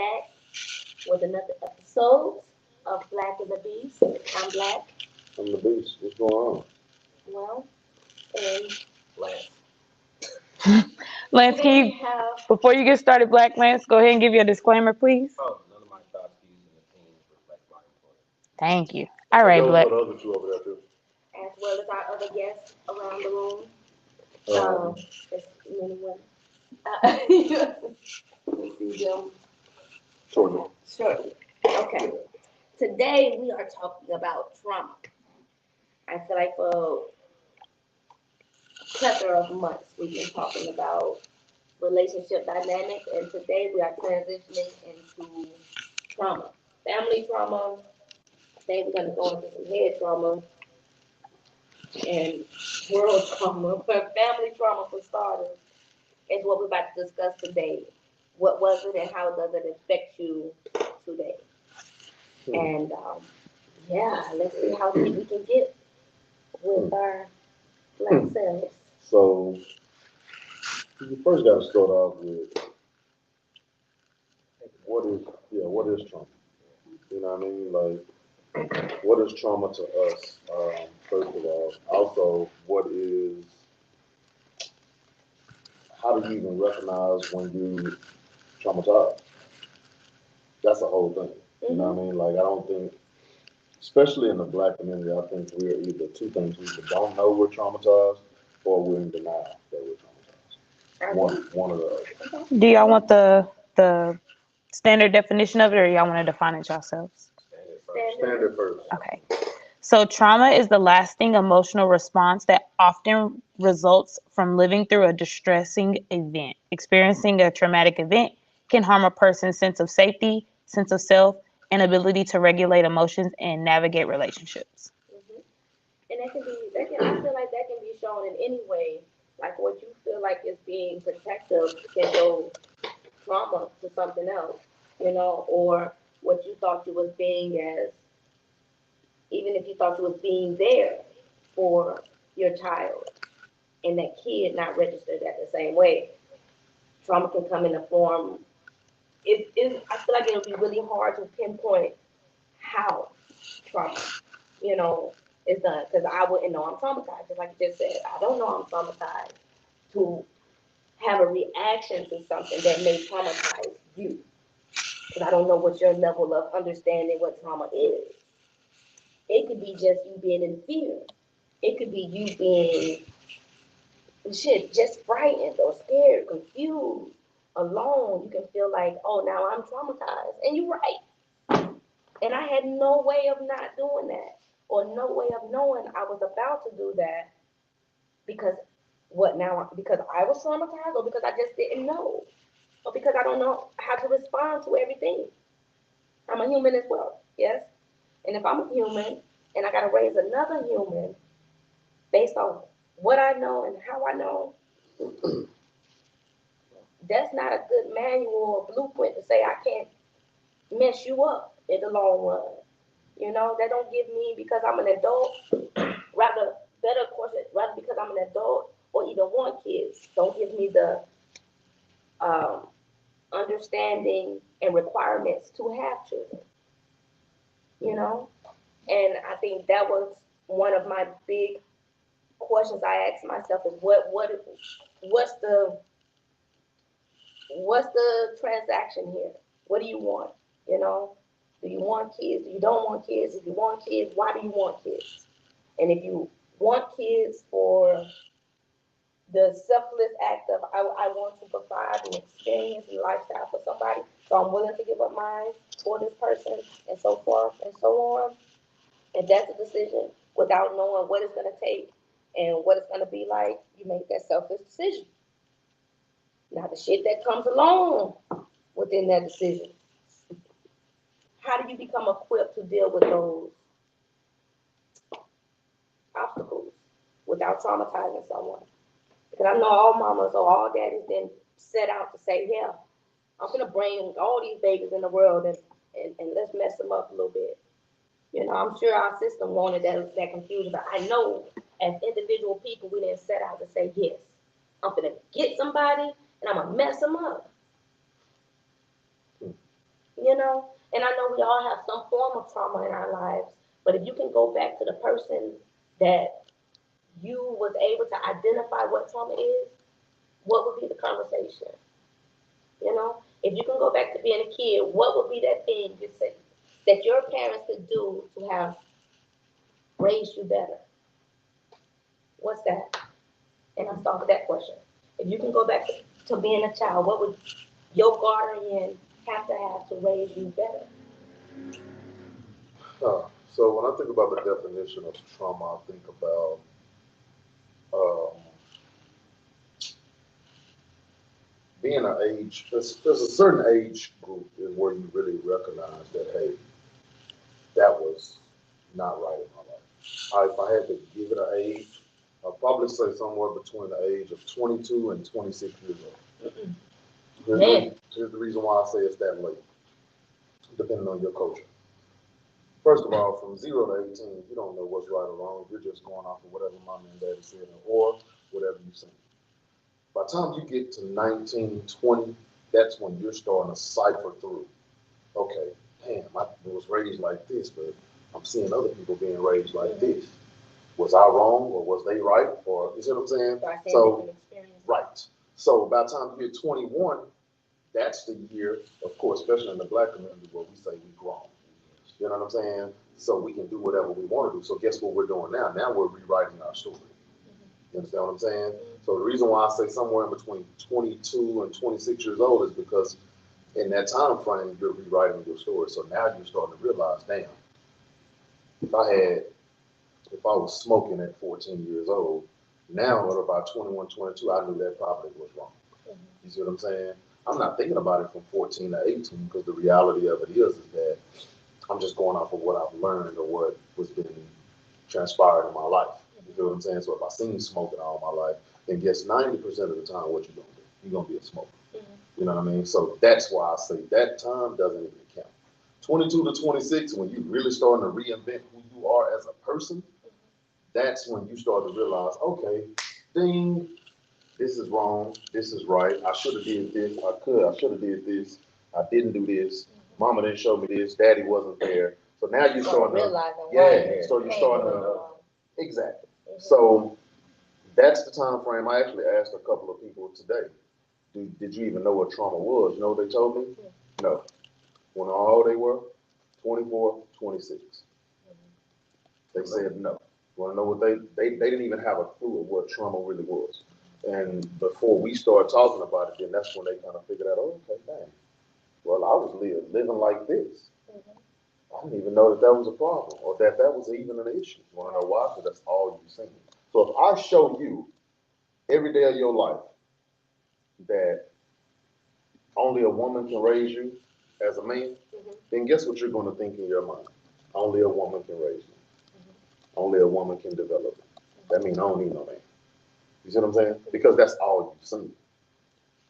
back with another episode of Black and the Beast. I'm Black. I'm the beast. What's going on? Well, and Lance. Lance, Today can we you, have before you get started, Black Lance, go ahead and give you a disclaimer, please. Oh, none of my thoughts, views, and opinions reflect my employer. Thank you. All right, Those Black. are the other two over there too. as well as our other guests around the room. Um, There's many women. We'll see them shortly. shortly. Okay. Today we are talking about trauma. I feel like for a plethora of months we've been talking about relationship dynamics, and today we are transitioning into trauma. Family trauma. Today we're going to go into some head trauma and world trauma, but family trauma for starters is what we're about to discuss today. What was it and how does it affect you today? And yeah, let's see how deep we can get with our black selves. So you first got to start off with what is trauma? You know what I mean? Like, what is trauma to us? First of all, also, how do you even recognize when you traumatized? That's the whole thing. You know what I mean? Like, I don't think, especially in the black community, I think we're either two things. We either don't know we're traumatized or we're in denial that we're traumatized. One or the other. Do y'all want the standard definition of it, or y'all want to define it yourselves? Standard first. Okay. So trauma is the lasting emotional response that often results from living through a distressing event. Experiencing a traumatic event can harm a person's sense of safety, sense of self, and ability to regulate emotions and navigate relationships. And I feel like that can be shown in any way. Like what you feel like is being protective can show trauma to something else, or what you thought you was being as, even if you thought you was being there for your child and that kid not registered that the same way. Trauma can come in a form, I feel like it'll be really hard to pinpoint how trauma, you know, is done. Because I wouldn't know I'm traumatized. Just like you just said, I don't know I'm traumatized to have a reaction to something that may traumatize you. Because I don't know what your level of understanding what trauma is. It could be just you being in fear. It could be you being just frightened or scared, confused, alone. You can feel like, oh, now I'm traumatized. And you're right. And I had no way of not doing that, or no way of knowing I was about to do that because because I was traumatized, or because I just didn't know, or because I don't know how to respond to everything. I'm a human as well, yes? And if I'm a human and I got to raise another human based on what I know and how I know, that's not a good manual or blueprint to say I can't mess you up in the long run. That don't give me, because I'm an adult, better question, rather because I'm an adult or even want kids, don't give me the um, understanding and requirements to have children, you know? And I think that was one of my big questions I asked myself is what's the transaction here? What do you want? Do you want kids? Do you don't want kids? If you want kids, why do you want kids? And if you want kids for the selfless act of I want to provide an experience and lifestyle for somebody, so I'm willing to give up mine for this person, and so forth and so on. And that's a decision without knowing what it's going to take and what it's going to be like. You make that selfish decision. Now, the shit that comes along within that decision, how do you become equipped to deal with those obstacles without traumatizing someone? Because I know all mamas or all daddies then set out to say, yeah, I'm going to bring all these babies in the world and let's mess them up a little bit. I'm sure our system wanted that confusion, but I know as individual people, we didn't set out to say, yes, I'm going to get somebody and I'm going to mess them up. you know? And I know we all have some form of trauma in our lives, but if you can go back to the person that you was able to identify what trauma is, what would be the conversation? You know? If you can go back to being a kid, what would be that thing you say that your parents could do to have raised you better? What's that? And I start with that question. If you can go back to being a child, what would your guardian have to raise you better? So when I think about the definition of trauma, I think about um, being an age. There's a certain age group is where you really recognize that, hey, that was not right in my life. If I had to give it an age, I'd probably say somewhere between the age of 22 and 26 years old. Here's the reason why I say it's that late, depending on your culture. First of all, from 0 to 18, you don't know what's right or wrong. You're just going off of whatever mom and daddy said or whatever you seen. By the time you get to 19, 20, that's when you're starting to cipher through. Okay, damn, I was raised like this, but I'm seeing other people being raised like this. Was I wrong or was they right? Or you see what I'm saying? So, right. So by the time you get 21, that's the year, of course, especially in the black community, where we say we grown. You know what I'm saying? So we can do whatever we want to do. So guess what we're doing now? Now we're rewriting our story. You understand what I'm saying? So the reason why I say somewhere in between 22 and 26 years old is because in that time frame, you're rewriting your story. So now you're starting to realize, damn, if I was smoking at 14 years old, now at about 21, 22, I knew that probably was wrong. You see what I'm saying? I'm not thinking about it from 14 to 18 because the reality of it is that I'm just going off of what I've learned or what was being transpired in my life. You feel what I'm saying? So if I seen smoking all my life, then guess 90% of the time what you're gonna do? You're gonna be a smoker. You know what I mean? So that's why I say that time doesn't even count. 22 to 26, when you really starting to reinvent who you are as a person, that's when you start to realize, okay, ding, this is wrong, this is right. I should have did this. I should have did this. I didn't do this. Mama didn't show me this. Daddy wasn't there. So now you're starting to so you're starting to exactly. So that's the time frame. I actually asked a couple of people today, did you even know what trauma was? You know what they told me? No. When how old they were? 24, 26. They said no. You want to know what they didn't even have a clue of what trauma really was. And before we started talking about it, then that's when they kind of figured out, oh, okay, dang. Well, I was living like this. I didn't even know that was a problem or that was even an issue. You want to know why? Because that's all you've seen. So if I show you every day of your life that only a woman can raise you as a man, then guess what you're going to think in your mind? Only a woman can raise me. Only a woman can develop me. That means I don't need no man. You see what I'm saying? Because that's all you've seen.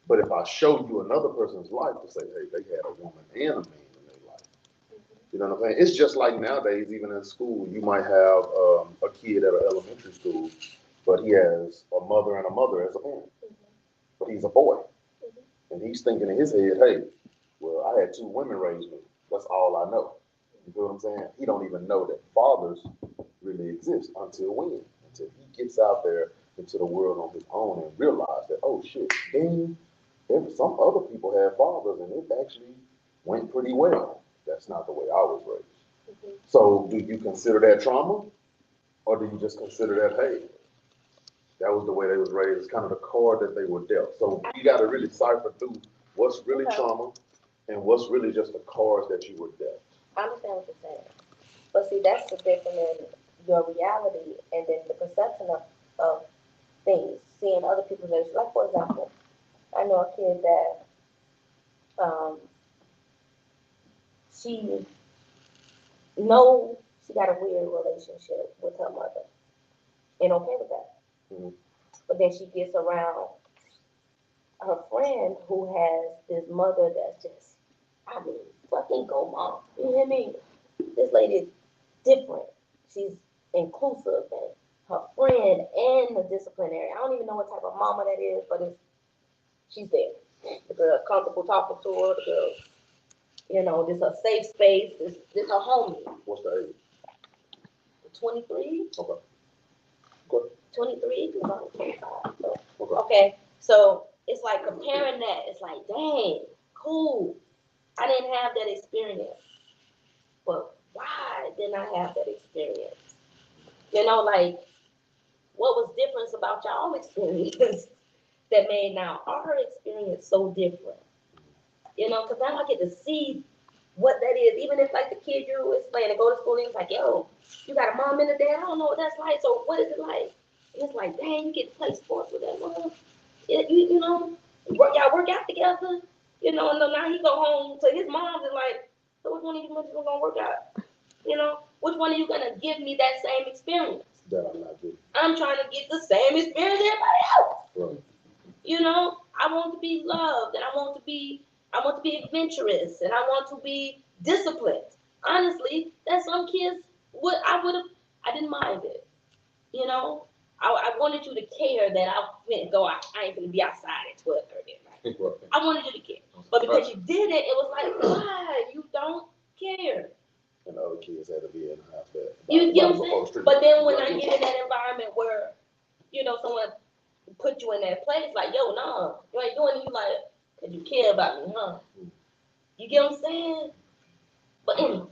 But if I show you another person's life to say, hey, they had a woman and a man in their life. You know what I'm saying? It's just like nowadays, even in school, you might have a kid at an elementary school, but he has a mother and a mother as a parent. But he's a boy. And he's thinking in his head, hey, well, I had two women raise me. That's all I know. You feel what I'm saying? He don't even know that fathers really exist until when? Until he gets out there into the world on his own and realize that, oh shit, dang, some other people have fathers and it actually went pretty well. That's not the way I was raised. So do you consider that trauma? Or do you just consider that, hey, that was the way they was raised. It's kind of the card that they were dealt. So you got to really cipher through what's really trauma and what's really just the cards that you were dealt. I understand what you're saying. But see, that's the difference in your reality and then the perception of things, seeing other people's relations. Like, for example, I know a kid that she she got a weird relationship with her mother and okay with that. Mm-hmm. But then she gets around her friend who has this mother that's just, I mean, fucking go mom. You hear me? This lady is different. She's inclusive and her friend and the disciplinary. I don't even know what type of mama that is, but she's there. The girl comfortable talking to her. The girl This a safe space. This a homie. What's the age? 23, Okay. Good. 23, 'cause I'm 25. So, Okay. okay, so it's like comparing that. It's like, dang, cool. I didn't have that experience, but why didn't I have that experience? Like what was different about y'all experience that made now our experience so different? Because now I get to see what that is. Even if like the kid you explained to go to school, and he's like, yo, you got a mom and a dad. I don't know what that's like. So what is it like? And it's like, dang, you get to play sports with that mom. Y'all work out together. And then now he go home to his mom and like, so which one of you gonna work out? Which one of you gonna give me that same experience? That I'm not getting. I'm trying to get the same experience everybody else. Right. I want to be loved, and I want to be adventurous, and I want to be disciplined. Honestly, that some kids I didn't mind it. I wanted you to care that I went and go out. I ain't gonna be outside at 12:30 at night. I wanted you to care, but because you did it, it was like, why you don't care? And other kids had to be in the house that. You get what I'm saying? But then when I get in that environment where someone put you in that place, like, yo, no, you ain't doing it. You like, cause you care about me, huh? You get what I'm saying? But anyway,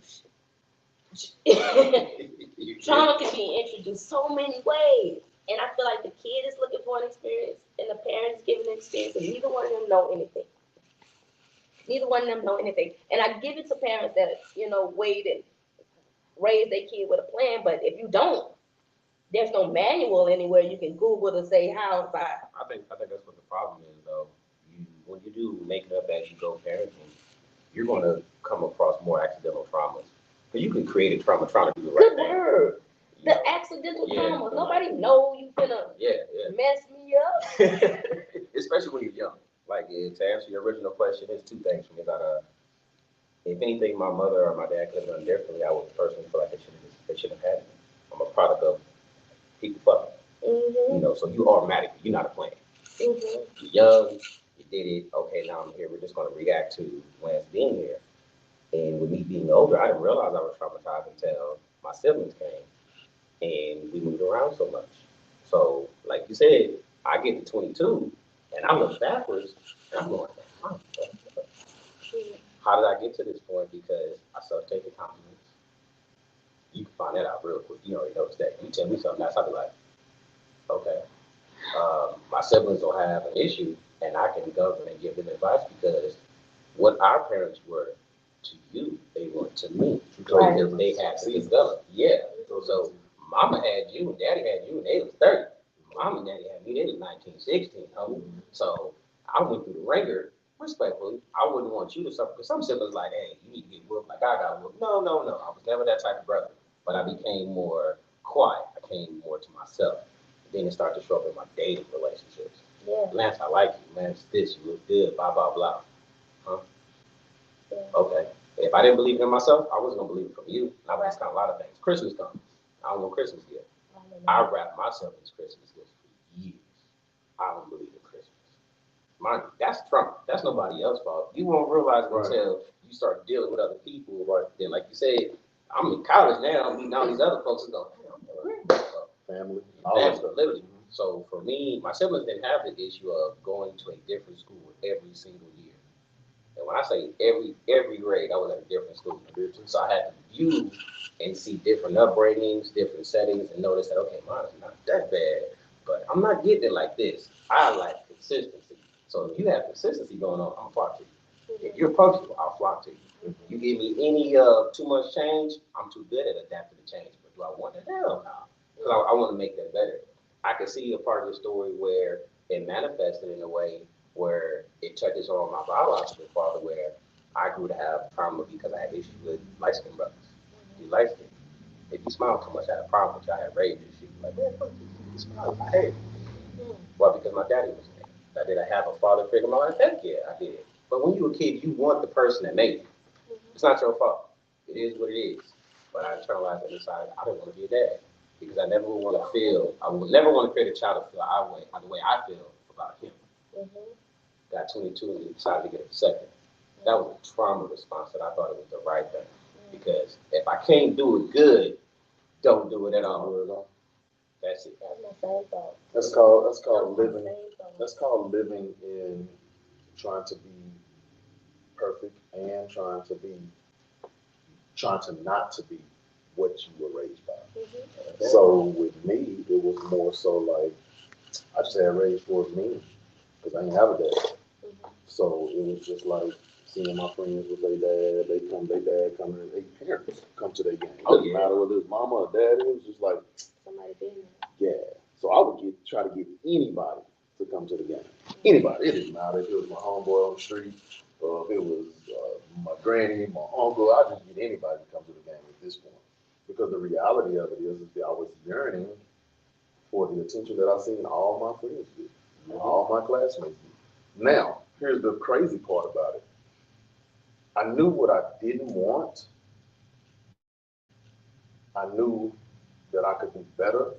trauma can be introduced so many ways, and I feel like the kid is looking for an experience, and the parents giving an experience, and neither one of them know anything. Neither one of them know anything, and I give it to parents that wait and raise their kid with a plan. But if you don't, there's no manual anywhere you can Google to say how. I think that's what the problem is, though. When you do make it up as you go parenting, you're going to come across more accidental traumas. Because you can create a trauma trying to do the right Good thing. word. The accidental trauma. Nobody know you gonna mess me up. Especially when you're young. Like, to answer your original question, there's two things for me that if anything my mother or my dad could have done differently, I would personally feel like they shouldn't have had me. I'm a product of people fucking. Mm-hmm. So you automatically, you're not a plan. Mm-hmm. You're young, you did it, okay, now I'm here, we're just gonna react to Lance being here. And with me being older, I didn't realize I was traumatized until my siblings came and we moved around so much. So, like you said, I get to 22 and I look backwards and I'm going, oh, how did I get to this point? Because I started taking compliments. You can find that out real quick. You already noticed that. You tell me something else, I'll be like, okay. My siblings don't have an issue, and I can govern and give them advice because what our parents were to you, they weren't to me. Right. Because they had to develop. Yeah. So mama had you and daddy had you and they was 30. Mom and daddy had me, they was 19, 16. So I went through the ringer respectfully. I wouldn't want you to suffer because some siblings like, hey, you need to get whooped like I got whooped. No. I was never that type of brother. But I became more quiet. I came more to myself. Then it started to show up in my dating relationships. Yeah. Lance, I like you. Lance, this, you look good, blah, blah, blah. Huh? Yeah. Okay. If I didn't believe in myself, I wasn't going to believe it from you. I would discount a lot of things. Christmas comes. I don't want Christmas gift. I wrapped myself in Christmas gifts for years. I don't believe in Christmas. Mind you, that's Trump. That's nobody else's fault. You won't realize it until you start dealing with other people. Right. Then, like you said, I'm in college now. I'm meeting all these other folks and go, family, literally. So for me, my siblings didn't have the issue of going to a different school every single year. And when I say every grade, I was at a different school. So I had to view and see different upbringings, different settings, and notice that, okay, mine is not that bad, but I'm not getting it like this. I like consistency. So if you have consistency going on, I'm flock to you. If you're punctual, I'll flock to you. You give me any too much change, I'm too good at adapting to change. But do I want it? Hell no. Because I want to make that better. I can see a part of the story where it manifested in a way where it touches on my biological father, where I grew to have trauma because I had issues with light skinned brothers. You light skinned. If you smile too much, I had a problem with you. I had rage issues. Like, man, fuck you smile. I hate it. Well, because my daddy was there. Now, did I have a father figure in my life? Heck yeah, I did. But when you were a kid, you want the person that made you. It's not your fault. It is what it is. But I internalized and decided I don't want to be a dad because I never would never want to create a child to feel the way I feel about him. Got 22 and decided to get a second. That was a trauma response that I thought it was the right thing. Because if I can't do it good, don't do it at all. That's it. That's my same thought. That's called My living. same thought. That's called living in trying to be perfect and trying to not to be what you were raised by. Mm-hmm. So with me, it was more so like I just had raised towards me because I didn't have a dad. Mm-hmm. So it was just like seeing my friends with their dad. Their dad come to their parents come to their game. It doesn't matter whether it's mama or dad. It was just like Somebody been yeah. So I would try to get anybody to come to the game. Anybody. It didn't matter if it was my homeboy on the street or if it was my granny, my uncle. I just get anybody to come to the game at this point. Because the reality of it is that I was yearning for the attention that I seen all my friends get, all my classmates get. Now, here's the crazy part about it. I knew what I didn't want. I knew that I could do better,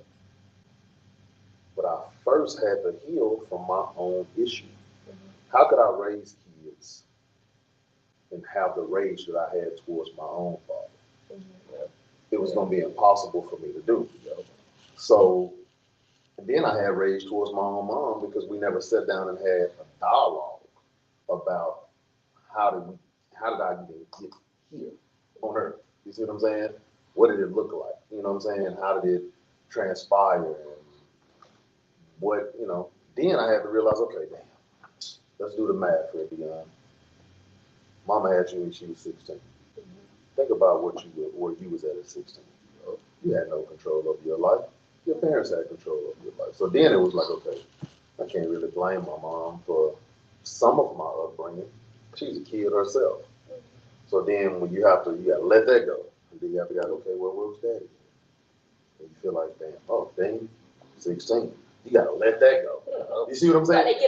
but I first had to heal from my own issue. How could I raise kids and have the rage that I had towards my own father? It was going to be impossible for me to do. So and then I had rage towards my own mom because we never sat down and had a dialogue about how did I even get here on earth? You see what I'm saying? What did it look like? You know what I'm saying? How did it transpire? And what, then I had to realize, okay, damn, let's do the math here, Dion. Mama had you when she was 16. Think about where you was at 16. You had no control over your life. Your parents had control over your life. So then it was like, okay, I can't really blame my mom for some of my upbringing. She's a kid herself. So then when you gotta let that go. And then you have to go, okay, well, where was daddy? And you feel like, damn, 16. You gotta let that go. You see what I'm saying?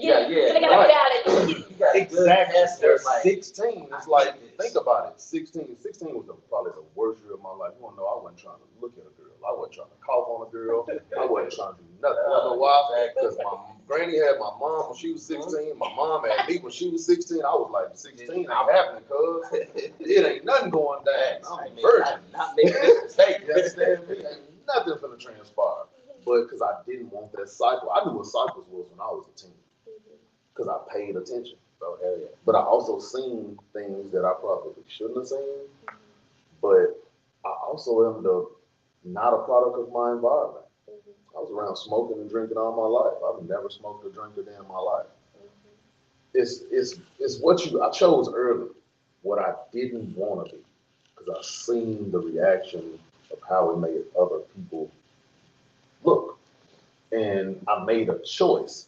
They got a balance. Exactly. They're 16. It's like, think about it. 16 was probably the worst year of my life. You wanna know, I wasn't trying to look at a girl. I wasn't trying to cough on a girl. I wasn't trying to do nothing. You know why? Because my granny had my mom when she was 16. My mom had me when she was 16. I was like, 16 ain't happening, cuz. It ain't nothing going down. I'm a virgin. Not making this mistake. You understand me? Ain't nothing finna transpire. But because I didn't want that cycle. I knew what cycles was when I was a teen. Because I paid attention. So, hell yeah. But I also seen things that I probably shouldn't have seen. But I also am not a product of my environment. I was around smoking and drinking all my life. I've never smoked or drank a day in my life. It's what I chose early, what I didn't want to be. Because I seen the reaction of how it made other people look. And I made a choice.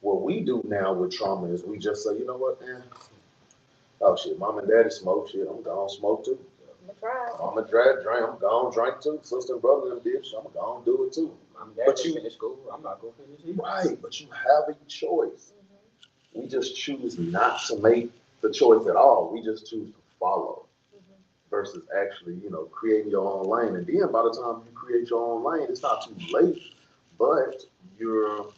What we do now with trauma is we just say, you know what, man? Oh shit, mom and daddy smoke shit. I'm gonna smoke too. I'm gonna drink. I'm gonna drink too. Sister and brother and bitch. I'm gonna do it too. But you finish school. I'm not gonna finish either. Right, but you have a choice. We just choose not to make the choice at all. We just choose to follow versus actually, creating your own lane. And then by the time you create your own lane, it's not too late, but you're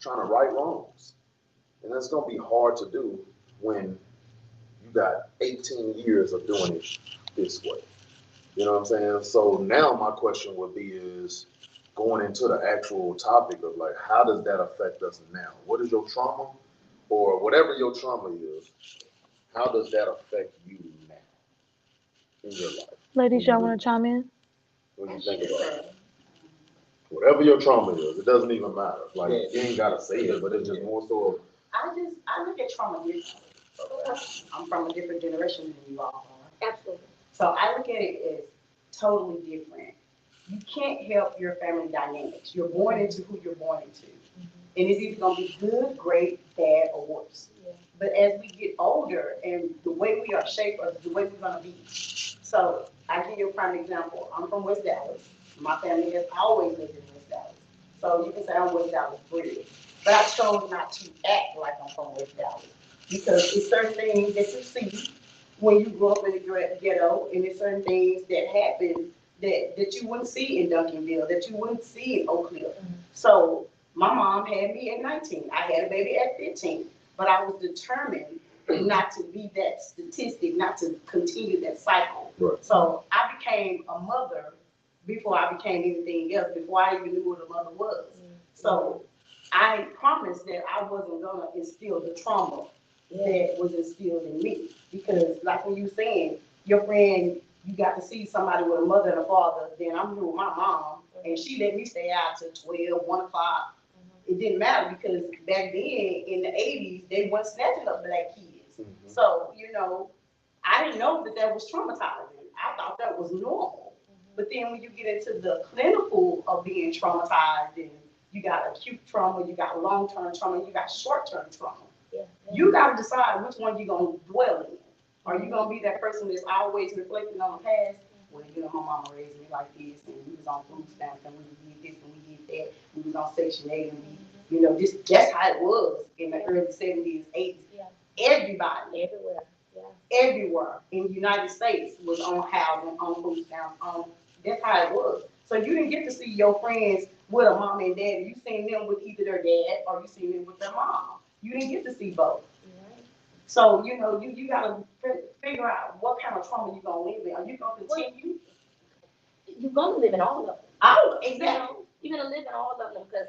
trying to right wrongs. And that's going to be hard to do when you got 18 years of doing it this way. You know what I'm saying? So now my question would be is going into the actual topic of like, how does that affect us now? What is your trauma or whatever your trauma is? How does that affect you now in your life? Ladies, y'all want to chime in? What do you think about it? Whatever your trauma is, it doesn't even matter. Like, you ain't got to say it, but it's just more so. I look at trauma differently. I'm from a different generation than you all are. Absolutely. So I look at it as totally different. You can't help your family dynamics. You're born into who you're born into. And it's either going to be good, great, bad, or worse. Yeah. But as we get older and the way we are shaped is the way we're going to be. So I give you a prime example. I'm from West Dallas. My family has always lived in West Dallas. So you can say I'm West Dallas bred. But I chose not to act like I'm from West Dallas. Because it's certain things that you see when you grow up in the ghetto, and there's certain things that happen that you wouldn't see in Duncanville, that you wouldn't see in Oak Cliff. So my mom had me at 19. I had a baby at 15. But I was determined not to be that statistic, not to continue that cycle. Right. So I became a mother before I became anything else, before I even knew what a mother was. So I promised that I wasn't gonna instill the trauma that was instilled in me. Because like when you saying, your friend, you got to see somebody with a mother and a father, then I'm here with my mom, and she let me stay out till 12, 1 o'clock. It didn't matter because back then in the 80s, they weren't snatching up black kids. So, you know, I didn't know that was traumatizing. I thought that was normal. But then when you get into the clinical of being traumatized, and you got acute trauma, you got long-term trauma, you got short-term trauma. You got to decide which one you're going to dwell in. Are you going to be that person that's always reflecting on the past? Well, you know, my mama raised me like this, and we was on food stamps, and we did this, and we did that. We was on Section 8, and we, you know, that's how it was in the early 70s, 80s. Everybody, everywhere in the United States was on housing, on food stamps, that's how it was. So you didn't get to see your friends with a mom and dad. You seen them with either their dad or you seen them with their mom. You didn't get to see both. So, you know, you got to figure out what kind of trauma you're going to live in. Are you going to continue? You're going to live in all of them. Oh, exactly. You know, you're going to live in all of them because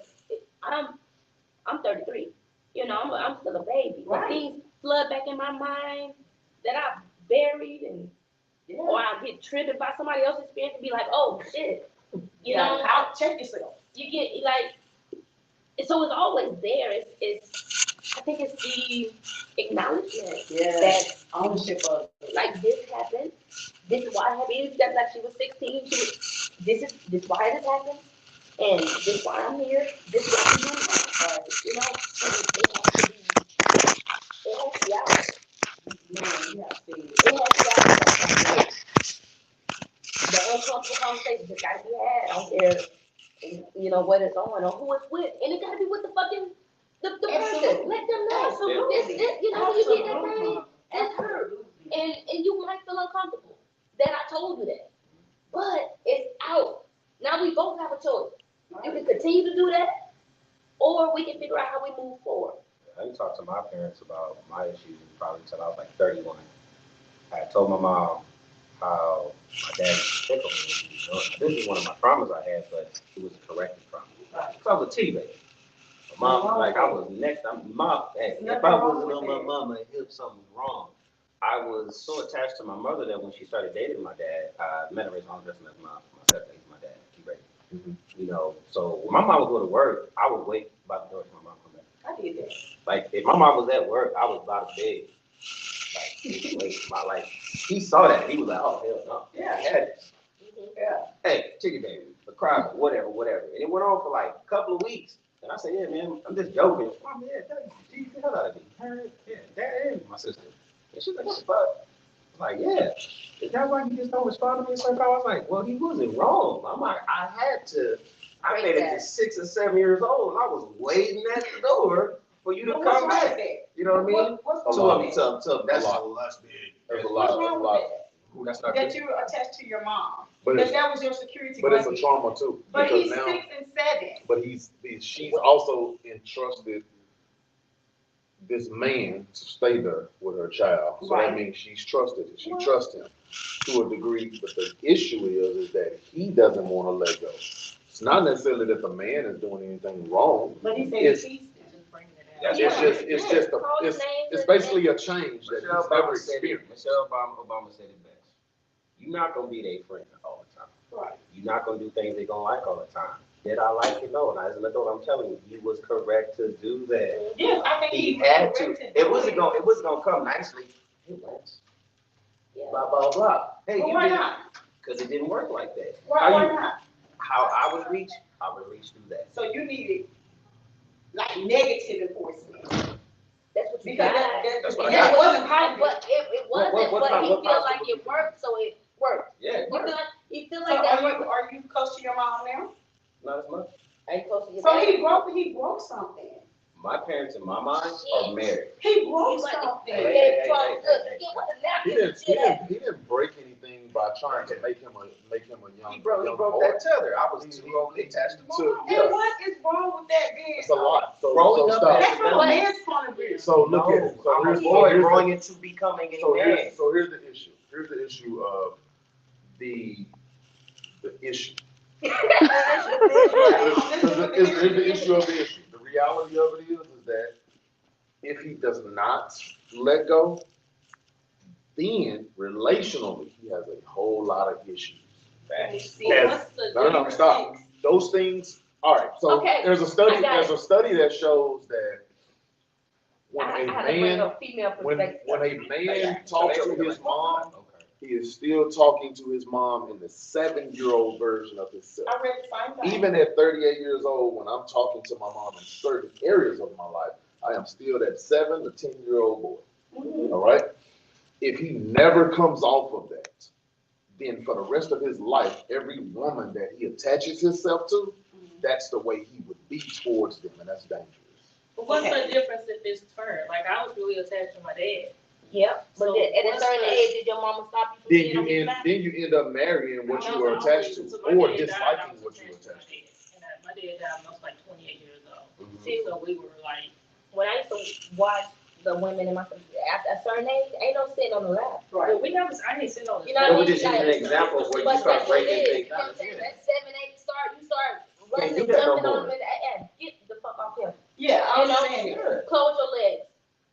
I'm 33. You know, I'm still a baby. Right. But things flood back in my mind that I've buried and or I get triggered by somebody else's experience and be like, oh, shit. You know? How, check yourself. You get, like, so it's always there. I think it's the acknowledgement that ownership of it. Like this happened. This is why it happened. That like she was 16. This is why this happened, and this is why I'm here. This is what I'm doing. You know, and it has to be out. Man, you have to see It has to be out. The uncomfortable conversation just gotta be had. I don't care, you know, what it's on or who it's with, and it gotta be with the fucking the person. Let them know. Absolutely. You know, you get that thing. It's hurt. And you might feel uncomfortable that I told you that. But it's out. Now we both have a choice. You can continue to do that, or we can figure out how we move forward. I didn't talk to my parents about my issues probably until I was like 31. I told my mom how my dad was tickled me when she was young. This is one of my traumas I had, but it was a corrective trauma. Because I was a teenager. My mom, like I was next. If I wasn't on my mama, if something was wrong. I was so attached to my mother that when she started dating my dad, I met her as long as my stepdad, my dad, You know, so when my mom would go to work, I would wait by the door till my mom come back. I did that. Like if my mom was at work, I was by the bed. Like he saw that. He was like, oh hell no. Yeah, I had this. Yeah. Hey, chicken baby, the cry, whatever. And it went on for like a couple of weeks. And I said, yeah, man, I'm just joking. Mom, yeah, geez, the hell out of me. Yeah, dad and my sister. And she's like, what the fuck? I'm like, yeah. Is that why you just don't respond to me? So I was like, well, he wasn't wrong. I'm like, I made it to 6 or 7 years old, and I was waiting at the door for you to come back. You know what I mean? What's wrong with that? That's a a lot. That's big. There's a What's lot. wrong with that? That's not That you were attached to your mom. But That was your security But it's a blanket. trauma too. But because he's now, 6 and 7. But she's also entrusted this man to stay there with her child. So that means she's trusted. She trusts him to a degree. But the issue is that he doesn't want to let go. It's not necessarily that the man is doing anything wrong. But he said It's it's basically a change that he's never experienced. Michelle Obama said it best. You're not gonna be their friend all the time. Right. You're not gonna do things they're gonna like all the time. Did I like it? No. And as an adult, I'm telling you, he was correct to do that. Yes, I think He had to. It wasn't gonna come nicely. It was. Blah blah blah. Hey, Well, why not? Because it didn't work like that. Why not? How I would reach through that. So you needed like negative enforcement. That's what you Because got. That's what I that got. wasn't positive. But it wasn't. But he feel like it worked, so it worked. Yeah. You feel So like that. are you close to your mom now? Not as much. Are you close to your So dad? he broke something. My parents, in my mind, are married. He broke Like, something. Hey. He didn't break anything by trying to make him a young He broke that tether. I was too overly attached to my mom. And what is wrong with that being? It's a lot. So Growing up stop. That's from a man's point of view. So look at it. So I'm a here's boy the- growing into becoming a man. So here's the issue. Here's the issue of the issue. Here's the issue of the issue. The reality of it is that if he does not let go, then relationally he has a whole lot of issues. No, stop. Those things. All right. So Okay, there's a study. I got There's a study that shows that when I a had to bring man a female when perspective. a man talks to his mom, he is still talking to his mom in the 7-year-old version of himself. I read the same thing. Even at 38 years old, when I'm talking to my mom in certain areas of my life, I am still that 7 to 10-year-old boy. Mhm. All right? If he never comes off of that, then for the rest of his life, every woman that he attaches himself to, that's the way he would be towards them, and that's dangerous. But what's the difference if it's turned? Like, I was really attached to my dad. Yep, but So then at a what's certain the- age, did your mama stop you from Then being you on his end back? then you end up marrying what you were attached to, or disliking what you were attached to. My dad died when I was like 28 years old. See, So we were like, when I used to watch the women in my family, at a certain age, ain't no sitting on the lap. Right. well, we never, I didn't sit on this. You know what I But we mean? just using an example of where you But start that's what it breaking is. things You know down. what I'm saying? That 7, 8 you start running do and that no jumping on more. him and get the fuck off him. Yeah, I You know? understand it. Close your legs.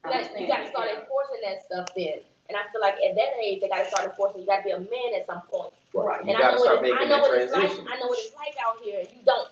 I Like, understand you gotta it, start yeah. enforcing that stuff then. And I feel like at that age, they gotta start enforcing, you gotta be a man at some point. Right. You And gotta start making I know that what it's like, transition. I know what it's like out here, and you don't.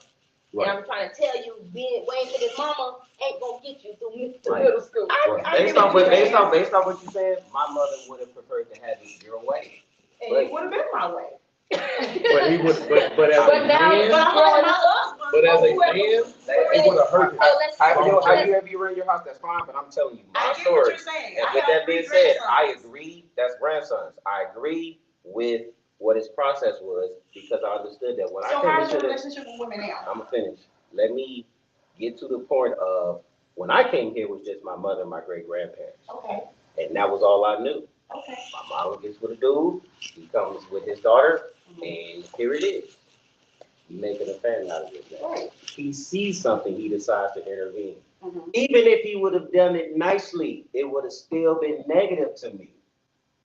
Right. And I'm trying to tell you, being waiting till his mama ain't gonna get you through Right. middle school. Based on what you said, my mother would have preferred to have it your way. And it would have been my way. But he would but as But a now, man, but I'm growing up. but as a man, it would have hurt him. So let's- However you run your house, that's fine, but I'm telling you I my get what story. you're saying. And I with have that being 3 said, I grandsons. agree, that's grandsons. I agree with what his process was because I understood that when So I came how's your into the, relationship with women now? I'm gonna finish. Let me get to the point of when I came here was just my mother and my great grandparents. Okay, And that was all I knew. okay. My mom gets with a dude, he comes with his daughter, and here it is. He making a family out of this now. Right. He sees something, he decides to intervene. Mhm. Even if he would have done it nicely, it would have still been negative to me.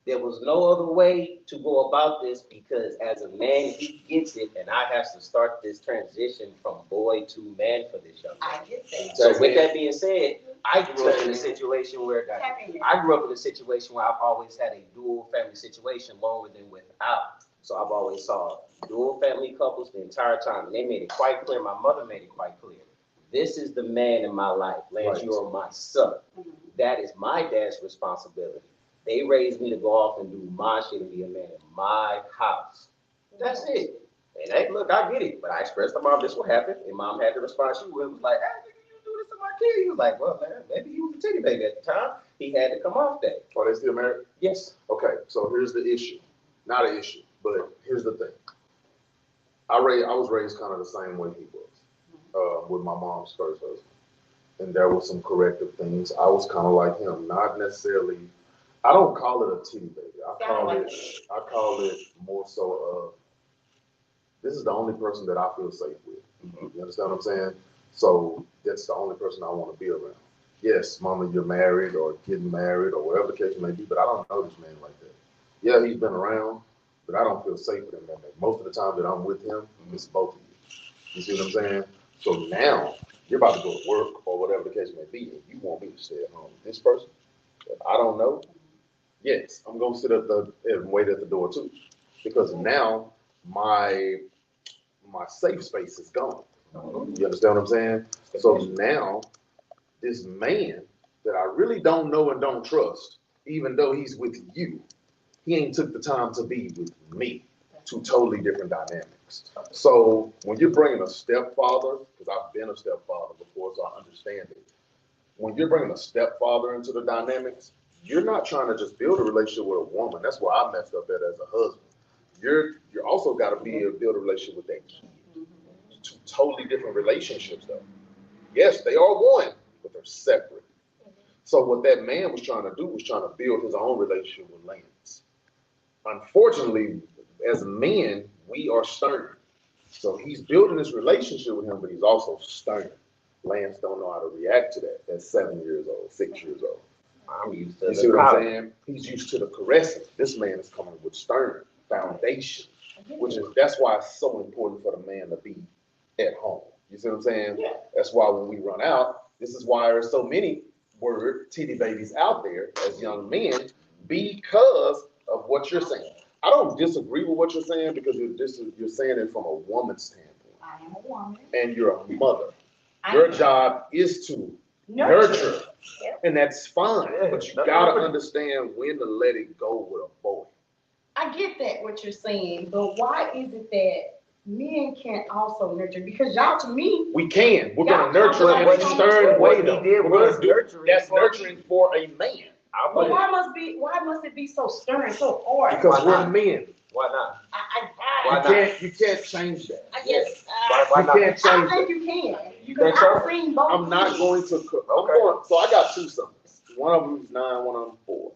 There was no other way to go about this because as a man, he gets it, and I have to start this transition from boy to man for this young man. I get that. So with that being said, I grew up in a situation where Tap in. I grew up in a situation where I've always had a dual family situation longer than without. So I've always saw dual family couples the entire time. And they made it quite clear, my mother made it quite clear. This is the man in my life. Lance, Right. you are my son. Mhm. That is my dad's responsibility. They raised me to go off and do my shit and be a man in my house. That's it. And hey, look, I get it. But I expressed to mom this will happen. And mom had the response she was like, hey, nigga, you do this to my kid. He was like, well, man, maybe he was a titty baby at the time. He had to come off that. Are they still married? Yes. Okay, so here's the issue. Not an issue, but here's the thing. I was raised kind of the same way he was, with my mom's first husband. And there were some corrective things. I was kind of like him, not necessarily, I don't call it a titty baby. I call it more so of, this is the only person that I feel safe with. You understand what I'm saying? So that's the only person I want to be around. Yes, mama, you're married or getting married or whatever the case may be, but I don't know this man like that. Yeah, he's been around, but I don't feel safe with him that way. Most of the time that I'm with him, it's both of you. You see what I'm saying? So now you're about to go to work or whatever the case may be, and you want me to stay at home with this person that I don't know. Yes, I'm gonna sit and wait at the door too, because now my safe space is gone. You understand what I'm saying? So now this man that I really don't know and don't trust, even though he's with you, he ain't took the time to be with me. Two totally different dynamics. So when you're bringing a stepfather, because I've been a stepfather before, so I understand it. When you're bringing a stepfather into the dynamics, you're not trying to just build a relationship with a woman. That's where I messed up at as a husband. You're also got to build a relationship with that kid. Two totally different relationships, though. Yes, they are one, but they're separate. So what that man was trying to do was trying to build his own relationship with Lance. Unfortunately, as men, we are stern. So he's building this relationship with him, but he's also stern. Lance don't know how to react to that. That's 7 years old, 6 years old. I'm used to You the see what I'm collar. saying? He's used to the caressing. This man is coming with stern foundation, that's why it's so important for the man to be at home. You see what I'm saying? Yeah. That's why when we run out, this is why there's so many titty babies out there as young men because of what you're saying. I don't disagree with what you're saying because you're saying it from a woman's standpoint. I am a woman. And you're a mother. Your job is to nurture. And that's fine. But you gotta understand when to let it go with a boy. I get that what you're saying, but why is it that men can't also nurture? Because y'all, to me, We can. We're Y'all gonna nurture in what a he- stern what way he though. did We're was gonna do nurturing that's for- nurturing for a man. I but wouldn't. why must it be so stern, so hard? Because Why we're not? men. Why not? I Why not? You can't change that. I guess, Why You not? can't change think that. you can. You Because think so? I've seen both. I'm not going to cook. So I got two sons. One of them is 9, one of them 4.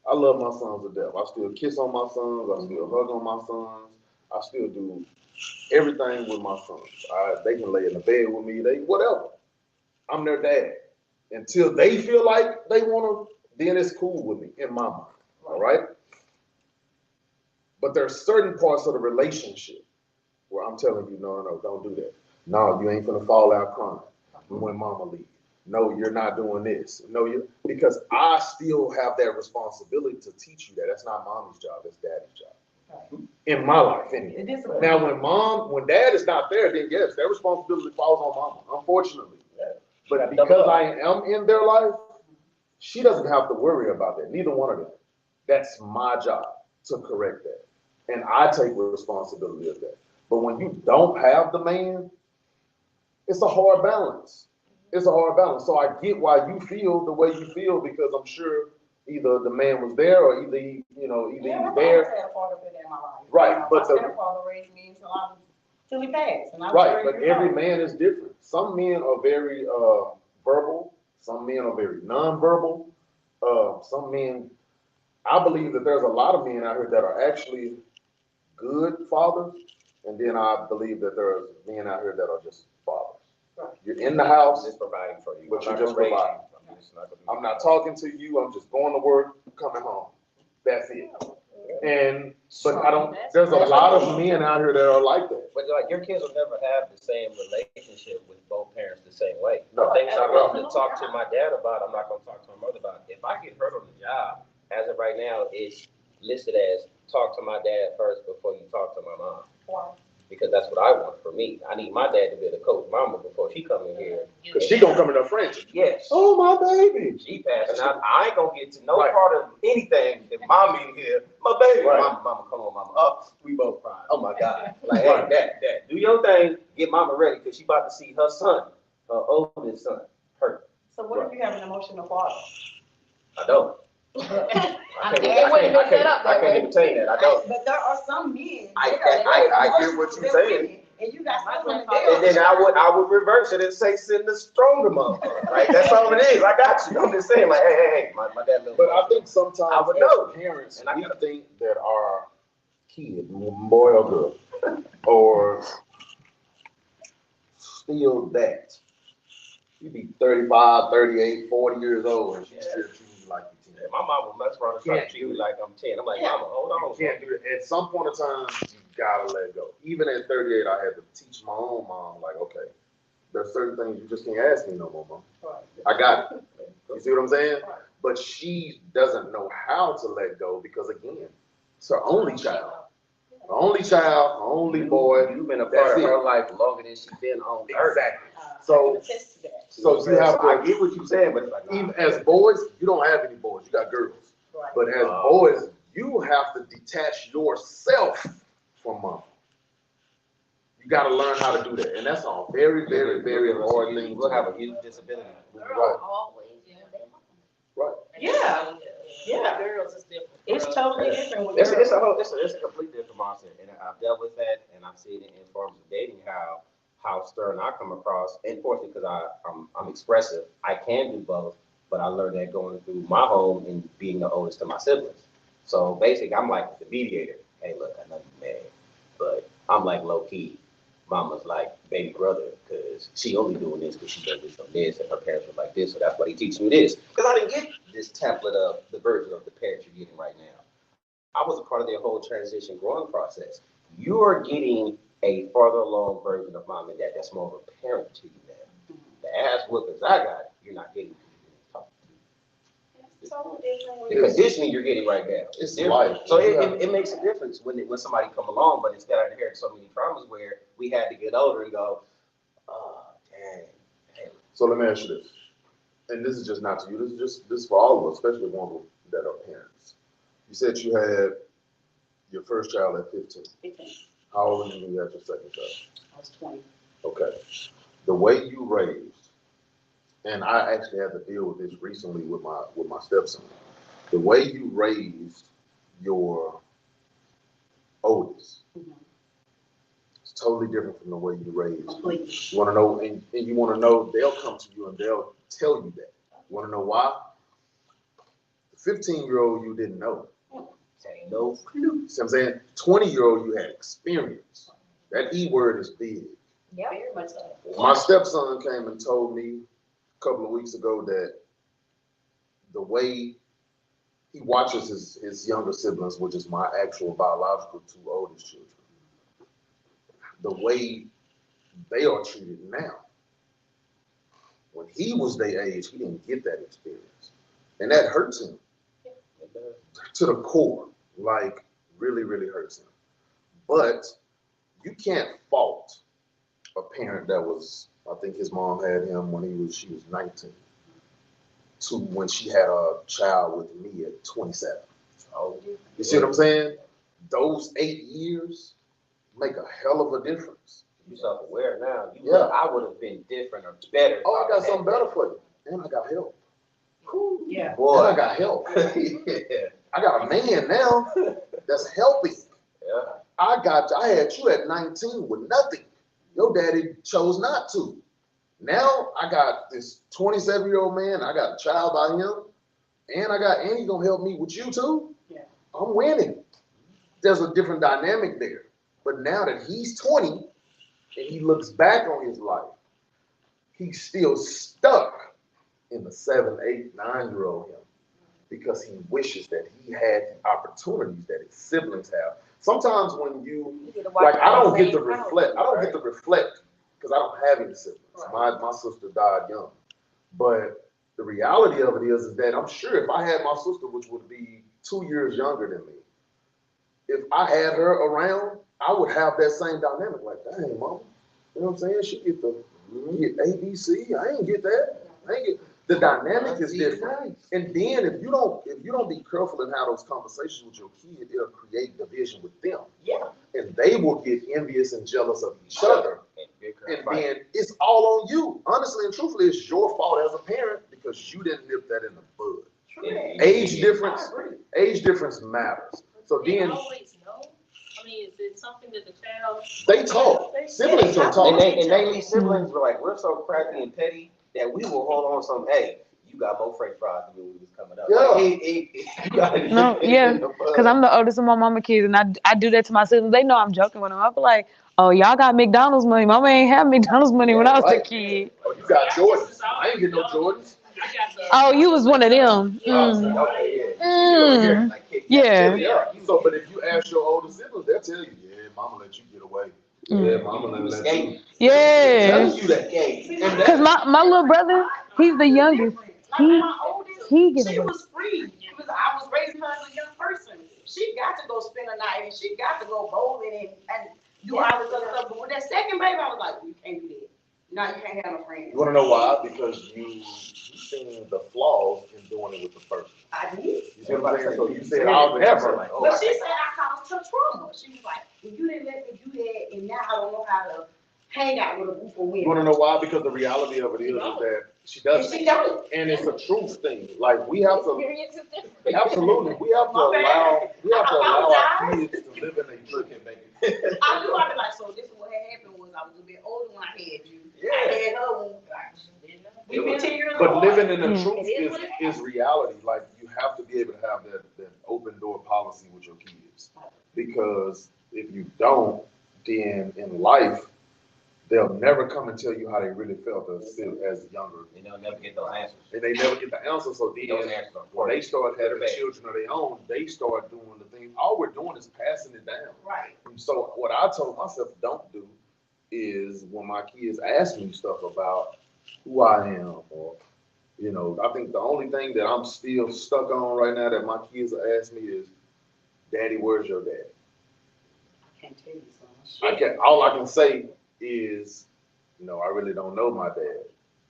I love my sons to death. I still kiss on my sons. I still hug on my sons. I still do everything with my sons. They can lay in the bed with me. Whatever. I'm their dad. Until they feel like they want to, then it's cool with me in my mind. All right? But there's certain parts of the relationship where I'm telling you, no, don't do that. No, you ain't gonna fall out crying when mama leaves. No, you're not doing this. No, because I still have that responsibility to teach you that. That's not mommy's job, that's daddy's job. In my life, anyway. It is. Now, when dad is not there, then yes, their responsibility falls on mama, unfortunately. But because I am in their life, she doesn't have to worry about that. Neither one of them. That's my job to correct that. And I take responsibility of that. But when you don't have the man, it's a hard balance. It's a hard balance. So I get why you feel the way you feel because I'm sure either the man was there or either he was there. Had a part of it in my life. Right, but my stepfather raised me until he passed. And I was right, very but young. every man is different. Some men are very verbal. Some men are very nonverbal. Some men, I believe that there's a lot of men out here that are actually good fathers, and then I believe that there's men out here that are just fathers. Right. You're in the house, I'm just providing for you. but I'm you're not just gonna raise providing. you. I'm not talking to you. I'm just going to work, coming home. That's it. But I don't. There's a lot of men out here that are like that. But like your kids will never have the same relationship with both parents the same way. No. Things I love to talk to my dad about, I'm not gonna talk to my mother about. If I get hurt on the job, as of right now, it's listed as talk to my dad first before you talk to my mom. Wow. Because that's what I want for me. I need my dad to be able to coach mama before she come in here. Cause she gonna come in her friendship. Yes. Oh my baby. She passing out. I ain't gonna get to no Right. part of anything if mom in here. My baby. Right. Mama, come on, mama. Oh, we both crying. Oh my God. Like, Right. hey, dad, do your thing. Get mama ready because she about to see her son, her oldest son, hurt. So what if you have an emotional father? I don't. I I can't entertain that. I don't. But there are some men. I get what you're saying. And you got someone And then I would reverse it and say send the stronger motherfucker. Right? That's all it is. I got you. I'm just saying like, hey, my dad. But I think sometimes I would as know. parents, And I we gotta- think that our kid, boy or girl, or still that. You be 35, 38, 40 years old, and she still treating you like you're 10. Yeah, my mom will mess around and try to treat me like I'm 10. I'm like, mama, hold on. You can't do it. At some point in time, you gotta let go. Even at 38, I had to teach my own mom, like, okay, there's certain things you just can't ask me no more, mom. I got it. You see what I'm saying? But she doesn't know how to let go because, again, it's her only child. Her only child, her only boy. You've been a That's part of it. her life longer than she's been on earth. Exactly. So you have I to, get what you're saying, but it's like, even as boys, you don't have any boys, you got girls. But as boys, you have to detach yourself from mom. You got to learn how to do that. And that's a very, very, very hard thing. We'll have a huge disability. Right. Right. Yeah. Yeah. Girls is different. It's totally different with It's girls. a complete different mindset, and I've dealt with that, and I've seen it in forms of dating how stern I come across. And fortunately, because I'm expressive, I can do both. But I learned that going through my home and being the oldest of my siblings. So basically, I'm like the mediator. Hey, look, I know you mad. But I'm like low key. Mama's like baby brother because she only doing this because she does this on this and her parents were like this, so that's why he teaches me this. Because I didn't get this template of the version of the parents you're getting right now. I was a part of their whole transition growing process. You are getting a farther along version of mom and dad that's more of a parent to you now. The ass whoopings I got, you're not getting. It's totally different when The you're conditioning you're getting right now. It's different. life. So it makes a difference when somebody come along, but instead I inherit so many traumas where we had to get older and go, oh, dang. So let me ask you this, and this is just not to you. This is for all of us, especially ones that are parents. You said you had your first child at 15. 15. How old were you when you had your second child? I was 20. Okay. The way you raised, and I actually had to deal with this recently with my stepson. The way you raised your oldest is totally different from the way you raised. Completely. You want to know, and you want to know, they'll come to you and they'll tell you that. You want to know why? The 15-year-old you didn't know. No clue. See what I'm saying? 20-year-old you had experience. That E word is big. yeah. Very much so. My stepson came and told me a couple of weeks ago that the way he watches his younger siblings, which is my actual biological two oldest children, the way they are treated now. When he was their age, he didn't get that experience. And that hurts him to the core, like really, really hurts him. But you can't fault a parent that was, I think his mom had him when she was 19, to when she had a child with me at 27. So, you see what I'm saying? Those 8 years make a hell of a difference. You self-aware now. Yeah. I would have been different or better. Oh, I got something better for you. And I got help. Yeah. Boy. And I got help. Yeah. I got a man now that's helping. Yeah. I had you at 19 with nothing. Your daddy chose not to. Now I got this 27-year-old man, I got a child by him, and he's gonna help me with you too. Yeah. I'm winning. There's a different dynamic there. But now that he's 20 and he looks back on his life, he's still stuck in the 7, 8, 9-year-old him because he wishes that he had the opportunities that his siblings have. Sometimes when you get to like, watch I don't the get to same reflect. I don't get to reflect because I don't have any siblings. Right. My sister died young. But the reality of it is that I'm sure if I had my sister, which would be 2 years younger than me, if I had her around, I would have that same dynamic. Like, dang, mama, you know what I'm saying? She get A, B, C. I ain't get that. The dynamic is different. And then if you don't be careful in how those conversations with your kid, it'll create division with them. Yeah. And they will get envious and jealous of each other. And then it's all on you. Honestly and truthfully, it's your fault as a parent because you didn't nip that in the bud. Age difference matters. So Do you then always know? I mean, is it something that the child? they talk. Siblings don't talk. And they siblings were like, we're so crappy and petty that we will hold on some, hey, you got more french fries than me when we was coming up. Yeah. Like, you gotta No, nip it yeah, in the bud. because I'm the oldest of my mama kids, and I do that to my siblings. They know I'm joking with them. I be like, oh, y'all got McDonald's money. Mama ain't have McDonald's money when I was a right. kid. Oh, you got Jordans. I ain't get no Jordans. I got the. Oh, you was one of them. Okay, yeah. Like, Yeah. Yeah. So, but if you ask your older siblings, they'll tell you, yeah, mama let you get away. Yeah, mama let you. Yeah. Telling you that game. Because my little brother, he's the youngest. Like my oldest, He get she away. was free. I was raising her as a young person. She got to go spend a night and she got to go bowling and do all this other stuff. But with that second baby, I was like, you can't do that. No, you can't have no friends. You want to know why? Because you seen the flaws in doing it with the first. I did. You see what I'm saying? So you said, I'll never. Like, But she said I caused her trauma. She was like, well, you didn't let me do that, and now I don't know how to hang out with a group of women. You want to know why? Because the reality of it is that she doesn't. And she don't. And it's a truth thing. Like we have to, Experience is different. absolutely, we have to allow our kids to live in a look at baby. I knew I'd be like, so this is what had happened was I was a bit older when I had you. I had her when we been 10 years But old. living in the truth is reality. Like you have to be able to have that open door policy with your kids because if you don't, then in life, they'll never come and tell you how they really felt as younger. And they'll never get those answers. And they never get the answer. So then, Those answers are when they start having They're bad. children of their own, they start doing the thing. All we're doing is passing it down. Right. And so what I told myself don't do is when my kids ask me stuff about who I am, or I think the only thing that I'm still stuck on right now that my kids will ask me is, "Daddy, where's your dad?" I can't tell you so much. All I can say is, I really don't know my dad,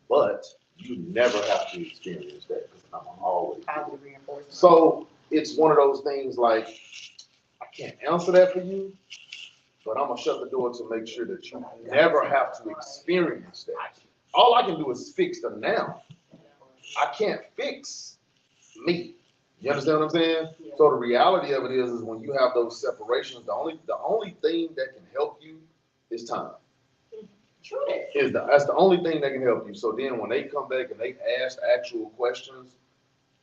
but you never have to experience that because I'm always. Positive reinforcement. So it's one of those things like, I can't answer that for you, but I'm gonna shut the door to make sure that you never have to experience that. All I can do is fix the now. I can't fix me. You understand what I'm saying? So the reality of it is when you have those separations, the only thing that can help you is time. True. That's the only thing that can help you. So then when they come back and they ask actual questions,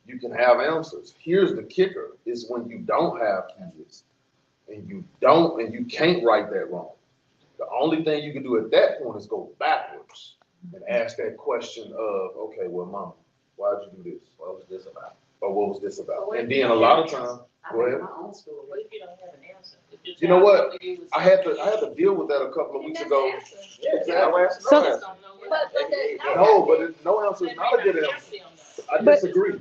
you can have answers. Here's the kicker, is when you don't have kids and you can't right that wrong. The only thing you can do at that point is go backwards and ask that question of, okay, well, Mama, why'd you do this? What was this about? Or what was this about? And then a lot of times, I go ahead. have my own story. What if you don't have an answer? If your You know child what? comes to you with I had to deal with that a couple of weeks ago. Exactly. So- No answer is not a good answer. I But- disagree.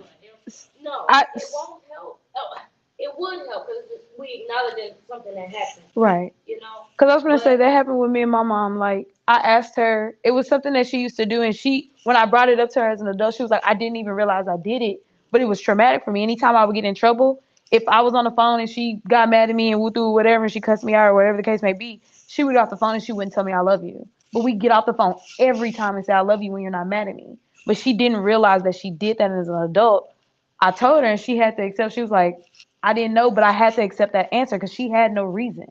No, I- it won't help. Oh, it would help because we acknowledge something that happened. Right. Because I was going to say, that happened with me and my mom. Like, I asked her, it was something that she used to do. And when I brought it up to her as an adult, she was like, I didn't even realize I did it. But it was traumatic for me. Anytime I would get in trouble, if I was on the phone and she got mad at me and would do whatever, and she cussed me out or whatever the case may be, she would get off the phone and she wouldn't tell me I love you. But we get off the phone every time and say, I love you when you're not mad at me. But she didn't realize that she did that as an adult. I told her and she had to accept. She was like, I didn't know, but I had to accept that answer because she had no reason.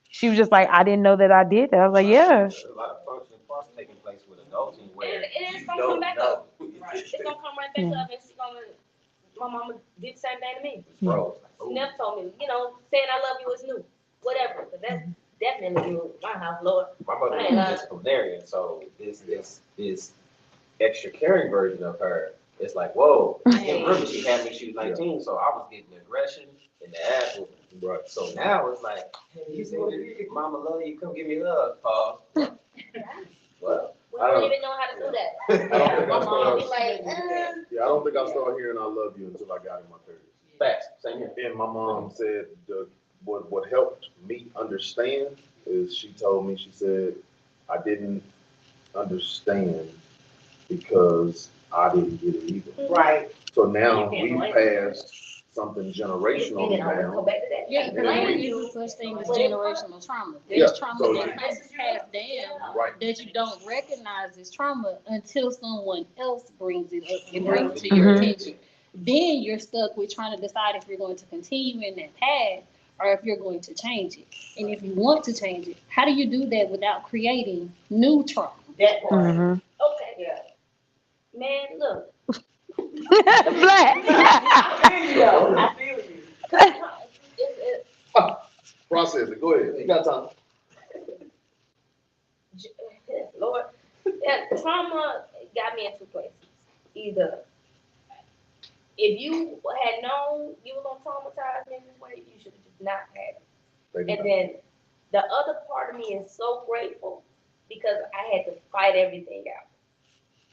She was just like, I didn't know that I did that. I was like, yeah. There's a lot of functional parts taking place with adulting where And it's you gonna don't come back know. up. It's gonna come right back up, and she's gonna. My mama did the same thing to me. Bro, She never told me, saying I love you is new, whatever. But that's definitely new in my house, Lord. my mother I was ain't a lying. disciplinarian, so this extra caring version of her, it's like, whoa. And remember, she had me when she was 19, so I was getting aggression in the ass whooping. Right. So now it's like, hey, Mama love you, come give me a hug, Paul. Well, We I don't don't- even know how to do that. I don't think My I mom be started. like, Yeah, I don't think I started hearing I love you until I got in my 30s. facts, same here. And my mom said what helped me understand is she told me, she said, I didn't understand because I didn't get it either. Right. So now You can't we've blame passed something and generational then I go now. back to that. Yeah, Can't because I blame think you. there's a such thing as But it generational trauma. Yeah, There's trauma so that passes passed down Right. that you don't recognize as trauma until someone else brings it up and brings it to your Mhm. attention. Then you're stuck with trying to decide if you're going to continue in that path or if you're going to change it. And if you want to change it, how do you do that without creating new trauma? That part. Mhm. Okay, Yeah. man, look. Black. I feel you. It, Process it. Go ahead. You got time. Lord, trauma got me in two places. Either if you had known you were gonna traumatize me this way, you should have just not had it. And then the other part of me is so grateful because I had to fight everything out.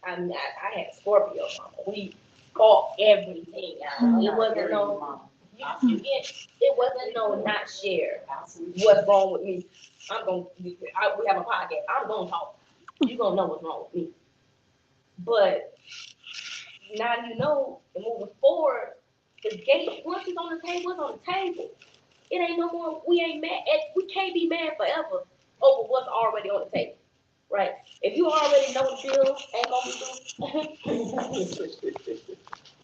I had Scorpio mama. We fought everything out. It wasn't no it wasn't no not share what's wrong with me. We have a podcast. I'm gonna talk. You gonna know what's wrong with me. But now you know, and moving forward, the gate once it's on the table, it's on the table. It ain't no more. We ain't mad. We can't be mad forever over what's already on the table, right? If you already know the deal ain't gonna be through.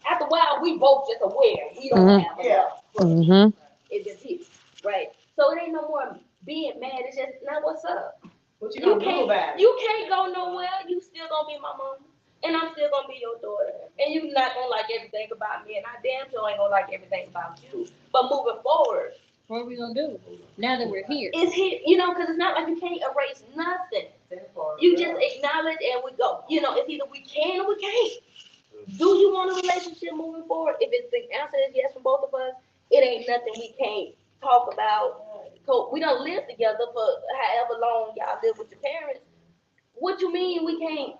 After a while, we both just aware we don't have enough. Mhm. It just hits, right? So it ain't no more being mad. It's just now what's up. What you You gonna do about it? You can't go nowhere. You still gonna be my mama, and I'm still gonna be your daughter. And you not gonna like everything about me, and I damn sure ain't gonna like everything about you. But moving forward, What are we gonna do now that we're here? It's here, you know, because it's not like you can't erase nothing. You just acknowledge and we go. You know, it's either we can or we can't. Do you want a relationship moving forward? If it's the answer is yes from both of us, it ain't nothing we can't talk about. We don't live together for however long y'all live with your parents. What you mean we can't?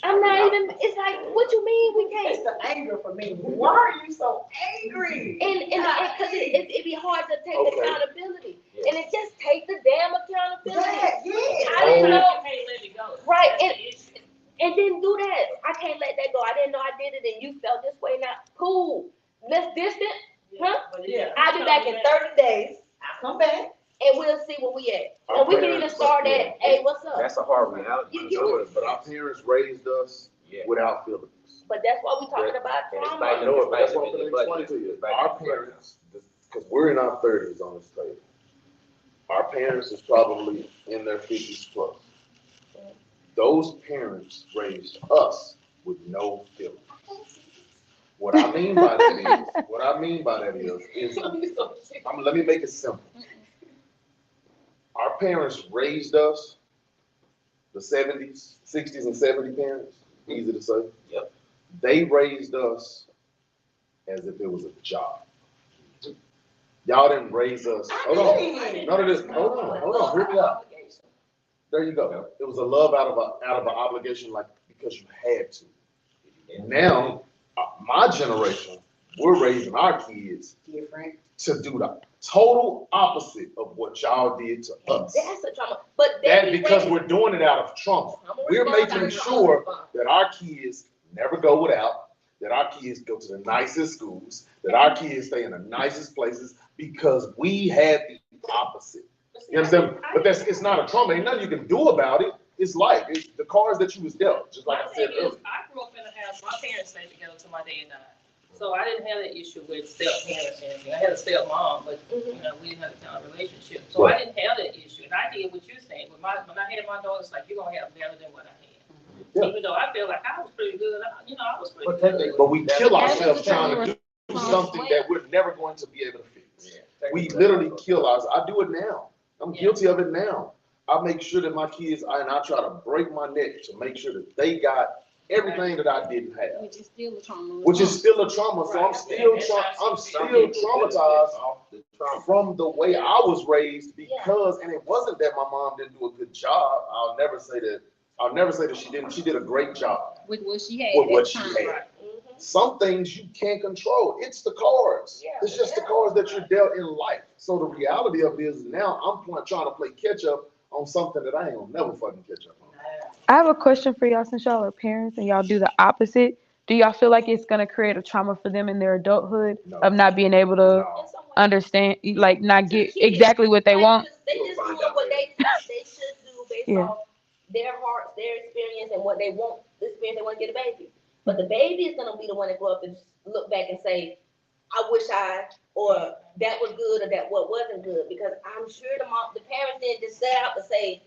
I'm not even. It's like, what you mean we can't? It's the anger for me. Why are you so angry? And because it be hard to take accountability, and it just take the damn accountability. Yeah. I didn't know. Can't let it go. Right, and then do that. I can't let that go. I didn't know I did it, and you felt this way. Now, cool. Let's distance, huh? Yeah. I'll be back in 30 days, I come back. and we'll see where we at. And we can even start at, hey, what's up? That's a hard reality. But our parents raised us without feelings. But that's why we talking about And it's trauma. I know it, but that's what I'm going to explain to you. Our parents, because we're in our 30s on this table, our parents is probably in their 50s plus. Those parents raised us with no feelings. What I mean by that is let me make it simple. Our parents raised us, the 70s, 60s and 70s parents, easy to say. Yep. They raised us as if it was a job. Y'all didn't raise us. Hold on. None of this. Hold on. Hear me out. There you go. It was a love out of an obligation, like because you had to. Now, my generation, we're raising our kids Different. to do the total opposite of what y'all did to us. That's a trauma. But That because we're doing it out of trauma. We're making sure that our kids never go without, that our kids go to the nicest schools, that our kids stay in the nicest places because we had the opposite. You understand? But it's not a trauma. Ain't nothing you can do about it. It's life. It's the cards that you was dealt, just like I said earlier. I grew up in a house, my parents stayed together till my dad died. So I didn't have that issue with step-parents and anything. I had a step-mom, but, you know, we didn't have a kind of relationship. So I didn't have that issue. And I did what you're saying. When I had my daughter, it's like, you're going to have better than what I had. Yeah. Even though I feel like I was pretty good. I was pretty good. But we kill ourselves trying to do something that we're never going to be able to fix. We literally kill ourselves. I do it now. I'm guilty of it now. I make sure that my kids, and I try to break my neck to make sure that they got everything that I didn't have. Which is still a trauma. Which is still a trauma. So I'm still traumatized from the way I was raised because, and it wasn't that my mom didn't do a good job. I'll never say that she didn't. She did a great job with what she had. With what she had. Some things you can't control. It's the cards. It's just the cards that you're dealt in life. So the reality of it is now I'm trying to play catch up on something that I ain't gonna never fucking catch up on. I have a question for y'all since y'all are parents and y'all do the opposite. Do y'all feel like it's gonna create a trauma for them in their adulthood of not being able to understand, like not get exactly what they want? They just doing what they should do based on their hearts, their experience, and what they want, the experience they want to get a baby. But the baby is gonna be the one to grow up and look back and say, I wish or that was good or that what wasn't good, because I'm sure the parents didn't just set out to say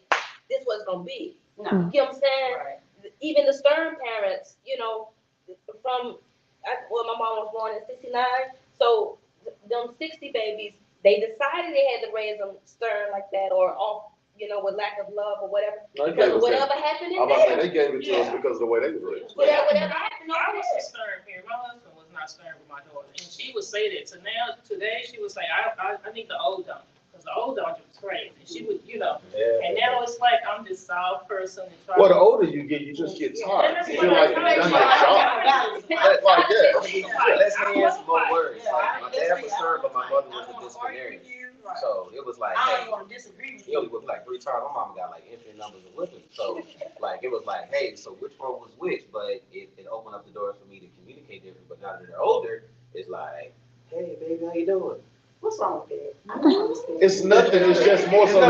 this was gonna be. No. You know what I'm saying? Right. Even the stern parents, you know, my mom was born in '69, so them 60 babies, they decided they had to raise them stern like that or off, you know, with lack of love or whatever. Because whatever happened in there. They gave it to us because of the way they were raised. Whatever happened I was a stern parent. My husband was not stern with my daughter. And she would say that. So now, today, she would say, I need the old dog. Because the old dog was crazy. And she would, you know. And now it's like I'm this soft person. Well, the older you get, you just get tired. You feel like you've done your job. Like that. Let's hands, no words. Like, my dad was stern, but my mother was a disciplinarian. So it was like, hey, he only whipped like 3 times. My mom got like infinite numbers of whipping. So like it was like, hey, so which one was which? But it opened up the doors for me to communicate different. But now that they're older, it's like, hey, baby, how you doing? What's wrong with that? I don't understand. It's nothing. It's just more so.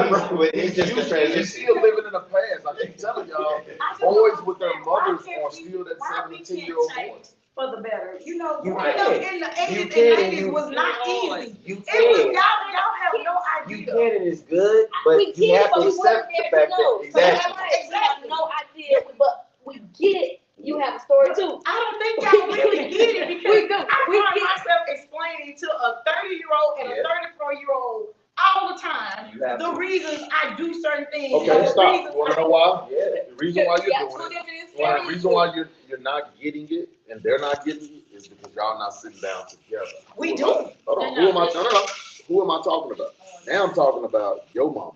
It's just a transition. He's still living in the past. I keep telling y'all, boys with their mothers are still that 17-year-old boy. For the better, you know, You growing up in the 80s and can. 90s was not easy. You It was can. y'all have no idea. You can, and it's good, but you have to accept the fact that Exactly. No idea, but we get it. You have a story too. I don't think y'all really get it because I find myself explaining to a 30-year-old reasons I do certain things. Okay, the stop. reasons Wanna I- know why? Yeah. The reason why You got you're two doing it, different well, the reason experiences. why you're not getting it and they're not getting it is because y'all not sitting down together. We Who am I- do. Hold on, who am I, no. Who am I talking about? Now I'm talking about your mama.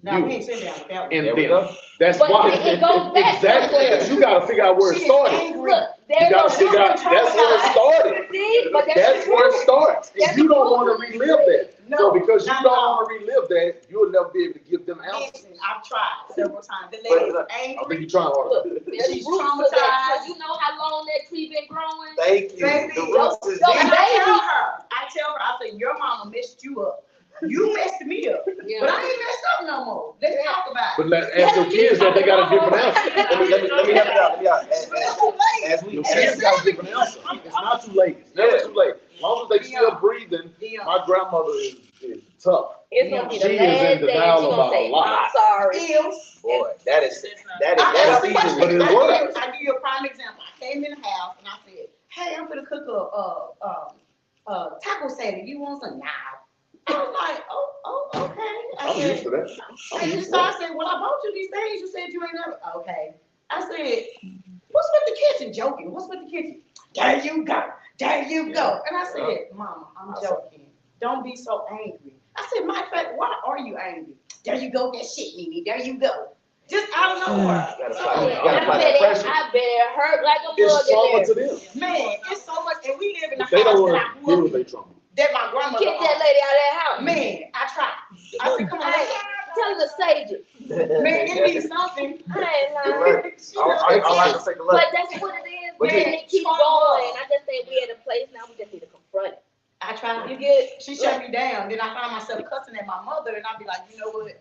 No, we ain't sitting down with that one. And There we then, go. that's But why, it goes back exactly, somewhere. but you gotta figure out where it She is started. angry. Look, You there's gotta no figure out, that's where it started. See, but That's where it starts. That's And you don't the wanna truth. relive that. So No, because you not don't at all. wanna relive that, you'll never be able to give them answers. Listen, I've tried several times. The lady is I think angry. you're trying hard. Look, there's She's roots to that. traumatized. So you know how long that tree been growing? Thank you. Baby, The roots is don't- And deep. I tell her, I say, your mama messed you up. You messed me up. Yeah. But I ain't messed up no more. Let's talk about But it. ask your kids that they got a different answer. Let me help you out. Let me out. It's too late. As we, Your kids got a different answer. It's not too late. It's never too late. As long as they still breathing, Dion. my grandmother is tough. It's gonna be She the is last in day. denial She gonna about say, a lot. I'm sorry. Skills. boy, that's That's season. But it works. I give you a prime example. I came in the house and I said, hey, I'm gonna cook a taco salad. You want some? Nah. I was like, oh, okay. I I'm used said, to that. I'm and used to so I that. said, well, I bought you these things. You said you ain't never. Okay. I said, what's with the kitchen? Joking. What's with the kitchen? There you go. There you go. And I said, Mama, I'm joking. Don't be so angry. I said, matter of fact, why are you angry? There you go, that shit, Mimi. There you go. Just out of nowhere. You gotta So, find- you I gotta find that bet pressure. it hurt like a It's bug trauma in to there. them. man, it's so much, and we live in a But they don't house want that to I deal grew with up their in, trauma. that my grandmother Get that owned. lady out of that house. Man, I tried. I said, come on, Hey, tell her to sage it. man, it be something. I ain't Good lying. luck. All I can say, good luck. But that's what it is, But man. yeah, It keeps trauma. going. I just think we at a place now we just need to confront it. I tried. You get She shut me down. Then I find myself cussing at my mother, and I'd be like, you know what?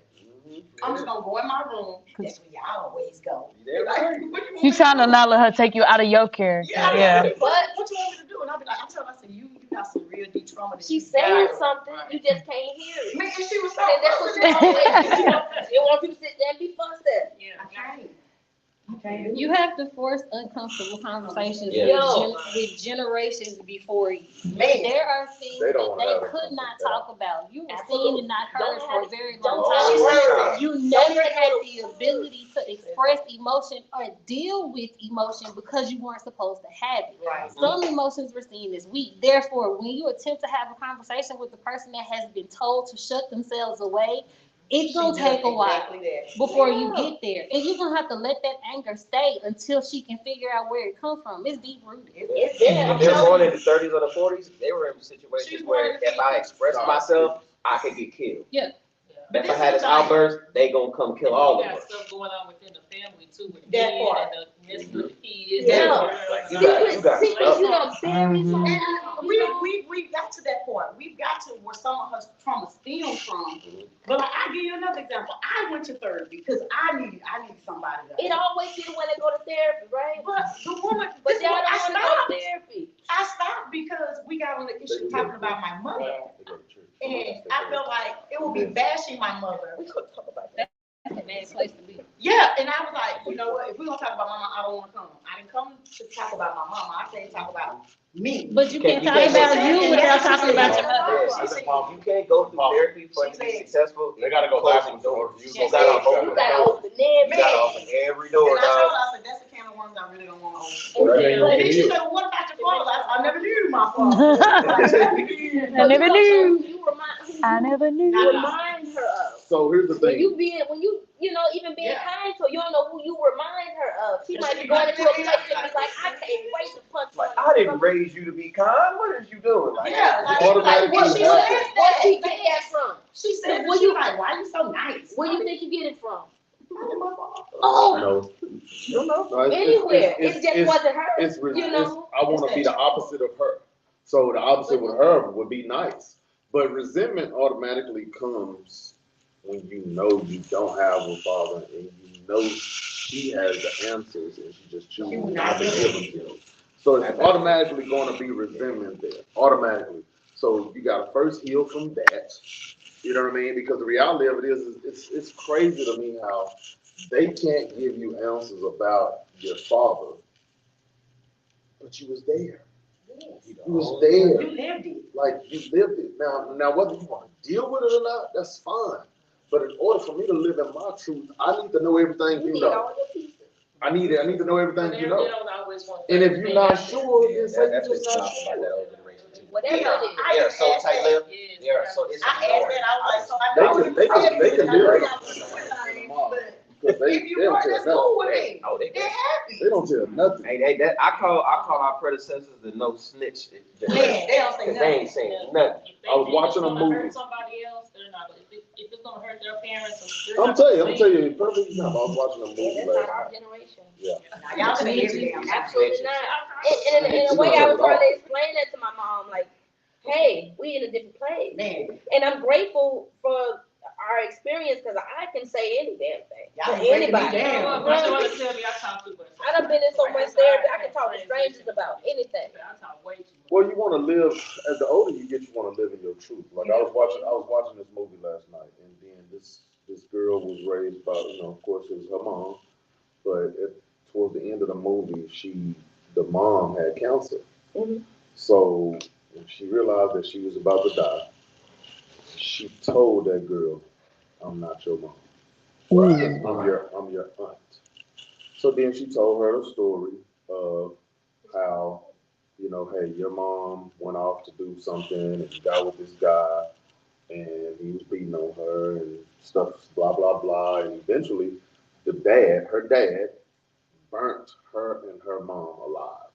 I'm just gonna go in my room. That's where y'all always go. Yeah, Like, what you want me You to trying to do? not let her take you out of your character. Yeah. But what you want me to do? And I'll be like, I'm telling her, I said, you got some real deep trauma. that she's you saying got. something, you just can't hear it. Man, and she was so And that's what you always you want you to sit there and be fussed at. I can't. I can't do it. You have to force uncomfortable conversations Yeah. with generations before you. Man, There are things They that don't wanna have they a could not conversation. talk about. You were Absolutely. seen and not heard Don't for a have- very don't long have time. words. You Don't never have had words. the ability to express emotion or deal with emotion because you weren't supposed to have it. right. Some emotions were seen as weak. Therefore, when you attempt to have a conversation with the person that has been told to shut themselves away, it's gonna She take does a while exactly that. before you get there. And you're gonna have to let that anger stay until she can figure out where it comes from. It's deep rooted. It's there. If they're born in the 30s or the 40s, they were in situations She's where born in the if I expressed myself, I could get killed. Yeah. But If I this had is this the thing. outburst, they gonna come kill all You of got us. stuff going on within the family too, with That men part. and the messing with the kids. Yeah. Like, you got Secret, stuff. you know, very Mhm. something. We got to that point. We've got to where some of her trauma stems from. But like, I'll give you another example. I went to therapy because I needed somebody to. It always be the one that go to therapy, right? But the woman, But this y'all one, don't I want to go stopped. to therapy. I stopped because we got on the issue talking about my mother, They go to church. and I felt like it would be bashing my mother. We could talk about that. That's a bad place to be. Yeah, and I was like, you know what? If we're gonna talk about mama, I don't want to come. I didn't come to talk about my mama. I came to talk about me. But you can't You talk can't about say you that. without She talking said about that. your mother. Yeah, I said, you can't go through therapy for it to be successful. They gotta go backwards in order for you to You go gotta forward. You open gotta doors. open every You gotta open every door, And I told dog. her, I said, that's the can of worms I really don't want to open. Right, ain't And gonna then get she healed. said, well, what about your father? I never knew my father. I never knew. You remind, I never you knew. remind her of. So here's the When thing. you know, even being Yeah. kind to her, you don't know who you remind her of. She And might she be going might into a be place and like, be like, I can't wait to punch Like, her. I didn't raise you to be kind. What is you doing? Like, Yeah, like, Automatically what she happen. said Where that. she get that from? She said, Where well, you- you like, why you so nice? Where you think you get it from? My father. Oh, No. you don't know. No, anywhere. It just wasn't her. It's, you know? I want to be the opposite of her. So the opposite with her would be nice. But resentment automatically comes when you know you don't have a father and you know she has the answers and she just chooses not to give them to you. So it's automatically going to be resentment there, automatically. So you got to first heal from that. You know what I mean? Because the reality of it is it's crazy to me how they can't give you answers about your father, but you was there. You was there. You lived it. Like you lived it. Now whether you want to deal with it or not, that's fine. But in order for me to live in my truth, I need to know everything you need know. all your pieces. I need to know everything They you know. don't always want And if you're not everything. sure, then say you're That's just what not about that sure. old generation too. Whatever They are, it is. they are so tight-lipped. Yes. They are so, it's I asked annoying. that, I was like, so I They know can live in in the mall because if you they don't want, tell that's cool nothing. with me. Oh, they They're happy. They don't tell nothing. Hey, that I call our predecessors the no snitch Man, generation. they don't say 'Cause they nothing. ain't saying nothing. I was watching a If it's gonna movie. hurt somebody else, they're not. But if it's gonna hurt their parents, I'm telling you, perfect example. I was watching a And movie that's not last our night. generation. Yeah. Now, y'all say every damn time. Absolutely not. And in a way, I was trying to explain that to my mom, like, hey, we in a different place. Man, And I'm grateful for our experience because I can say any damn thing y'all to breaking me anybody. down. My daughter tell me I talk too much. I done been in so much therapy, I can talk to strangers about anything. I talk way too much. Well, you want to live as the older you get, you want to live in your truth. Like I was watching this movie last night, and then this girl was raised by, of course, it was her mom, but towards the end of the movie, the mom had cancer. Mhm. So when she realized that she was about to die, she told that girl, "I'm not your mom. I'm your aunt." So then she told her the story of how, hey, your mom went off to do something and got with this guy and he was beating on her and stuff, blah, blah, blah. And eventually her dad, burnt her and her mom alive.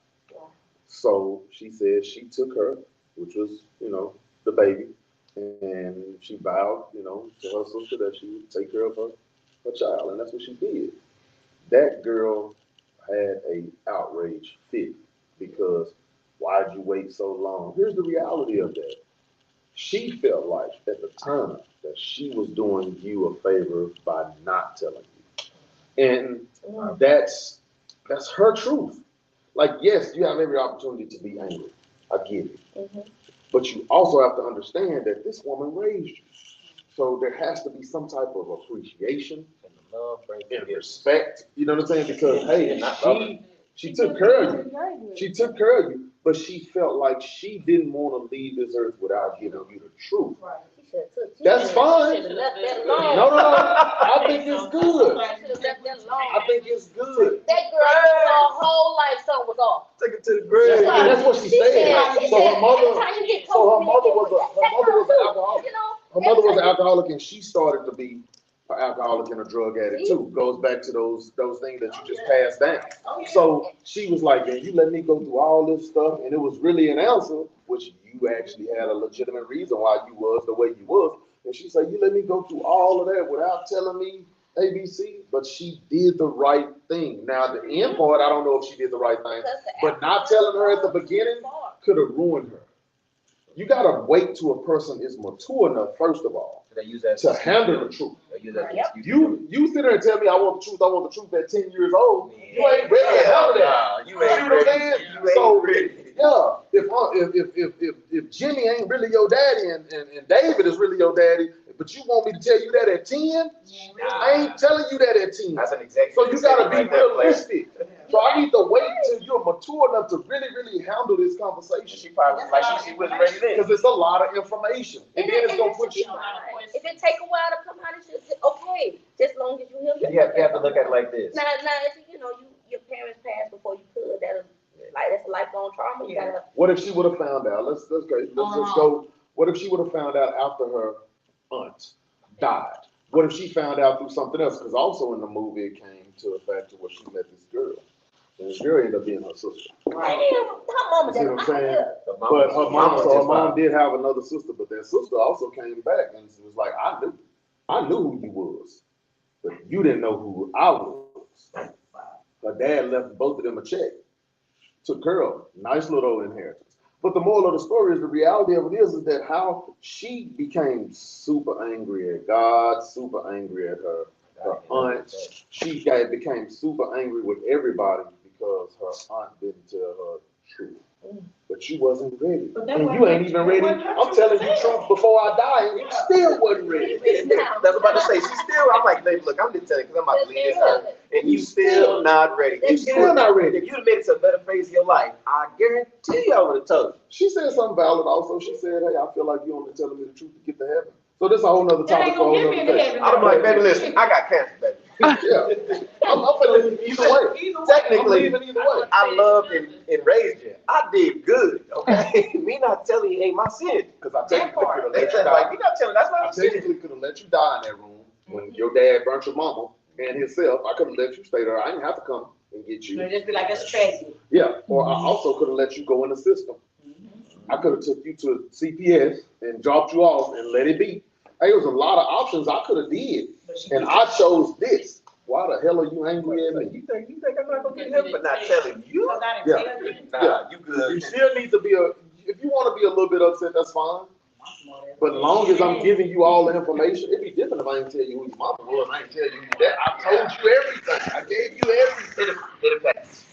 So she said she took her, which was, the baby, and she vowed, to her sister that she would take care of her child. And that's what she did. That girl had a outrage fit because why'd you wait so long? Here's the reality of that. She felt like at the time that she was doing you a favor by not telling you. And that's her truth. Like, yes, you have every opportunity to be angry. I get it. Mm-hmm. But you also have to understand that this woman raised you. So there has to be some type of appreciation and respect. You know what I'm saying? Because hey, she took care of you. She took care of you, but she felt like she didn't want to leave this earth without giving you the truth. That's fine. No. I think it's good. I think it's good. That girl, her whole life something was off. Take it to the grave. That's what she said. So her mother was an alcoholic. Her mother was an alcoholic, and she started to be an alcoholic and a drug addict too. Goes back to those things that you just passed down. So she was like, "Man, you let me go through all this stuff," and it was really an answer, which you actually had a legitimate reason why you was the way you was. And she said, "You let me go through all of that without telling me ABC," but she did the right thing. Now the end part, I don't know if she did the right thing, but not telling her at the beginning could have ruined her. You gotta wait till a person is mature enough, first of all, to handle the truth. You sit there and tell me I want the truth at 10 years old. You ain't ready to handle that. You ain't ready. So yeah, if Jimmy ain't really your daddy and David is really your daddy, but you want me to tell you that at 10, I ain't telling you that at 10. That's an executive. So you gotta be realistic. So I need to wait till you're mature enough to really handle this conversation. She probably was like she wasn't ready then. Because it's a lot of information. And then it's gonna put you. If it take a while to come out, it's just okay. Just long as you heal. You have to look at it like this. Now, if your parents passed before you could, that's a lifelong trauma. You gotta. What if she would have found out? Let's go. What if she would have found out after her aunt died? What if she found out through something else? Because also in the movie it came to the fact where she met this girl. And this girl ended up being her sister. Right. Her mama. You see what I'm saying? But her mom did have another sister, but that sister also came back and was like, I knew who you was, but you didn't know who I was. Her dad left both of them a check. Took care of her. Nice little inheritance. But the moral of the story is the reality of it is that how she became super angry at God, super angry at her aunt. She became super angry with everybody because her aunt didn't tell her the truth. But you wasn't ready. And you ain't even ready. I'm telling you truth before I die, and you still wasn't ready. That's what I'm about to say. She's still, I'm like, look, I'm just telling you because I'm about to leave this out. And you still not ready. You still not ready. If you made it to a better phase of your life, I guarantee you I would have told you. She said something valid also. She said, hey, I feel like you only telling me the truth to get to heaven. So this a whole nother That topic ain't for a gonna whole get me nother into day. heaven. I'm like, baby, listen, I got cancer, baby. Yeah. I'm finna leave either way. I'm Technically, leaving either way. I loved and raised you. I did good, okay? Me not telling you ain't my sin. Because I technically could have let you Like, die. me not telling that's I not my sin. technically could have let you die in that room when your dad burnt your mama and himself. I could have let you stay there. I didn't have to come and get you. You know, just be like, that's tragedy. Yeah. Or I also could have let you go in the system. I could have took you to CPS and dropped you off and let it be. Hey, there was a lot of options I could have did, and I chose this. Why the hell are you angry at me? You think I'm not gonna get him for not telling you? Yeah. Nah, you good. You still need to be if you want to be a little bit upset, that's fine. But as long as I'm giving you all the information, it'd be different if I didn't tell you who your mama was. I didn't tell you that. I told you everything. I gave you everything. Hit it pass.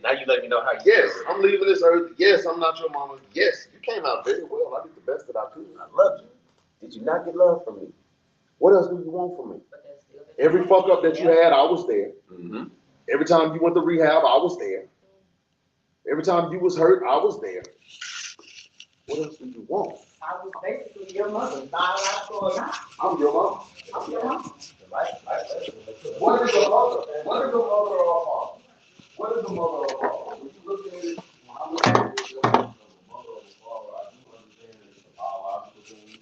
Now you let me know how you Yes, I'm leaving this earth. Yes, I'm not your mama. Yes, you came out very well. I did the best that I could. I love you. Did you not get love from me? What else do you want from me? Every fuck up that you had, I was there. Mm-hmm. Every time you went to rehab, I was there. Every time you was hurt, I was there. What else do you want? I was basically your mother, biological or not. I'm your mom. I'm your mom. What is a mother? What is a mother or a father? What is a mother or a father? When you look at it, when I look at it, a mother or a father, I do understand it's a biological thing,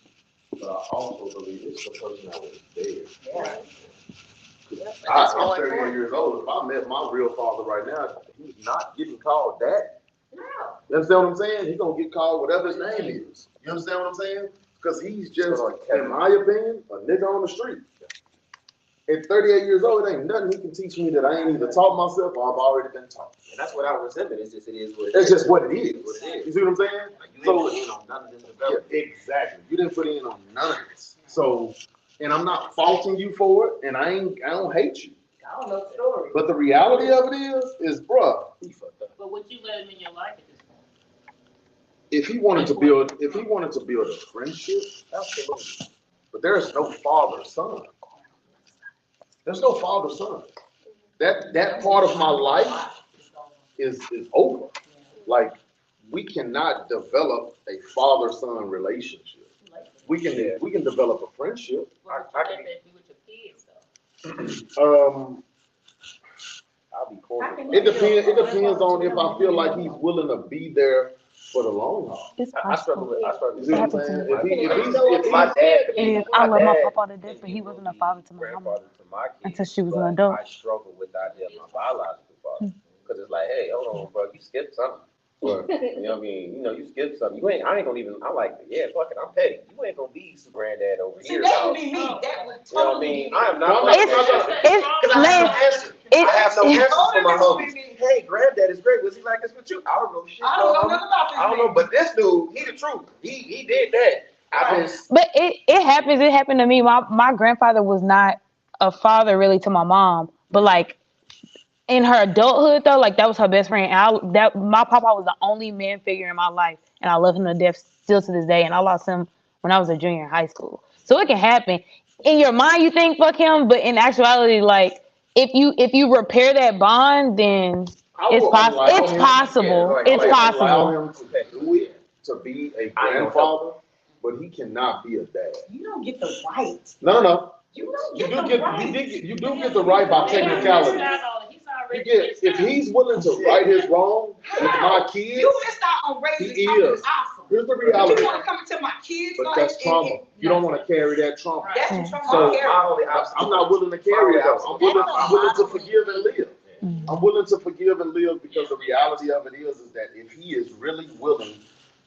but I also believe it's the person that was there. Yeah. I'm 38 years old. If I met my real father right now, he's not getting called that. No. You understand what I'm saying? He's gonna get called whatever his name is. You understand what I'm saying? Because he's just, in my opinion, a nigga on the street. At 38 years old, it ain't nothing he can teach me that I ain't either taught myself or I've already been taught. And that's without resentment. It's just it is what it is. That's just what it is. What it is. You see what I'm saying? Like, you didn't put in on none of this development. Yeah, exactly. You didn't put in on none of this. So, and I'm not faulting you for it, and I don't hate you. I don't know the story. But the reality of it is, bruh, He fucked up. But would you let him in your life at this point? if he wanted to build a friendship, Absolutely. but there's no father-son. There's no father-son. That part of my life is over. Like, we cannot develop a father-son relationship. We can develop a friendship. What would you let that do with your kids though? I'll be cordial. It depends on if I feel like he's willing to be there for the long haul. It's I struggle possible. with You see what I'm saying? If my dad. I love my dad papa to death, but he wasn't a father to my mama grandfather to my kids, until she was an but adult. I struggle with the idea of my biological father because it's like, hey, hold on, bro, you skipped something. You know what I mean? You know, you skipped something. I ain't gonna even. I'm like, yeah, fuck it, I'm petty. You ain't gonna be super granddad over See, here. that would dog. be me. That would You know what I totally mean? be I am me. not. It's Because I have no answers for my Totally homies. be me. Hey, granddad is great. Was he like this with you? I don't know shit. I don't know nothing about this I don't know, man. but this dude, he the truth. He did that. I just. But it happens. It happened to me. My grandfather was not a father really to my mom, but like in her adulthood though, like that was her best friend. And my papa was the only man figure in my life, and I love him to death still to this day. And I lost him when I was a junior in high school. So it can happen. In your mind, you think fuck him, but in actuality, like if you repair that bond, then it's possible. It's possible. It's possible. Allow him to do it, to be a grandfather, but he cannot be a dad. You don't get the right. No. You don't You get do the get right. you do get the right by technicality. You get if he's willing to right his wrong with my kids. You missed out on raising He something is. awesome. Here's the But reality. you want to come into my kids' But life that's trauma. You don't want to carry that trauma. That's the trauma So, I carry. I'm not willing to carry it. I'm willing to forgive and live. I'm willing to forgive and live because the reality of it is that if he is really willing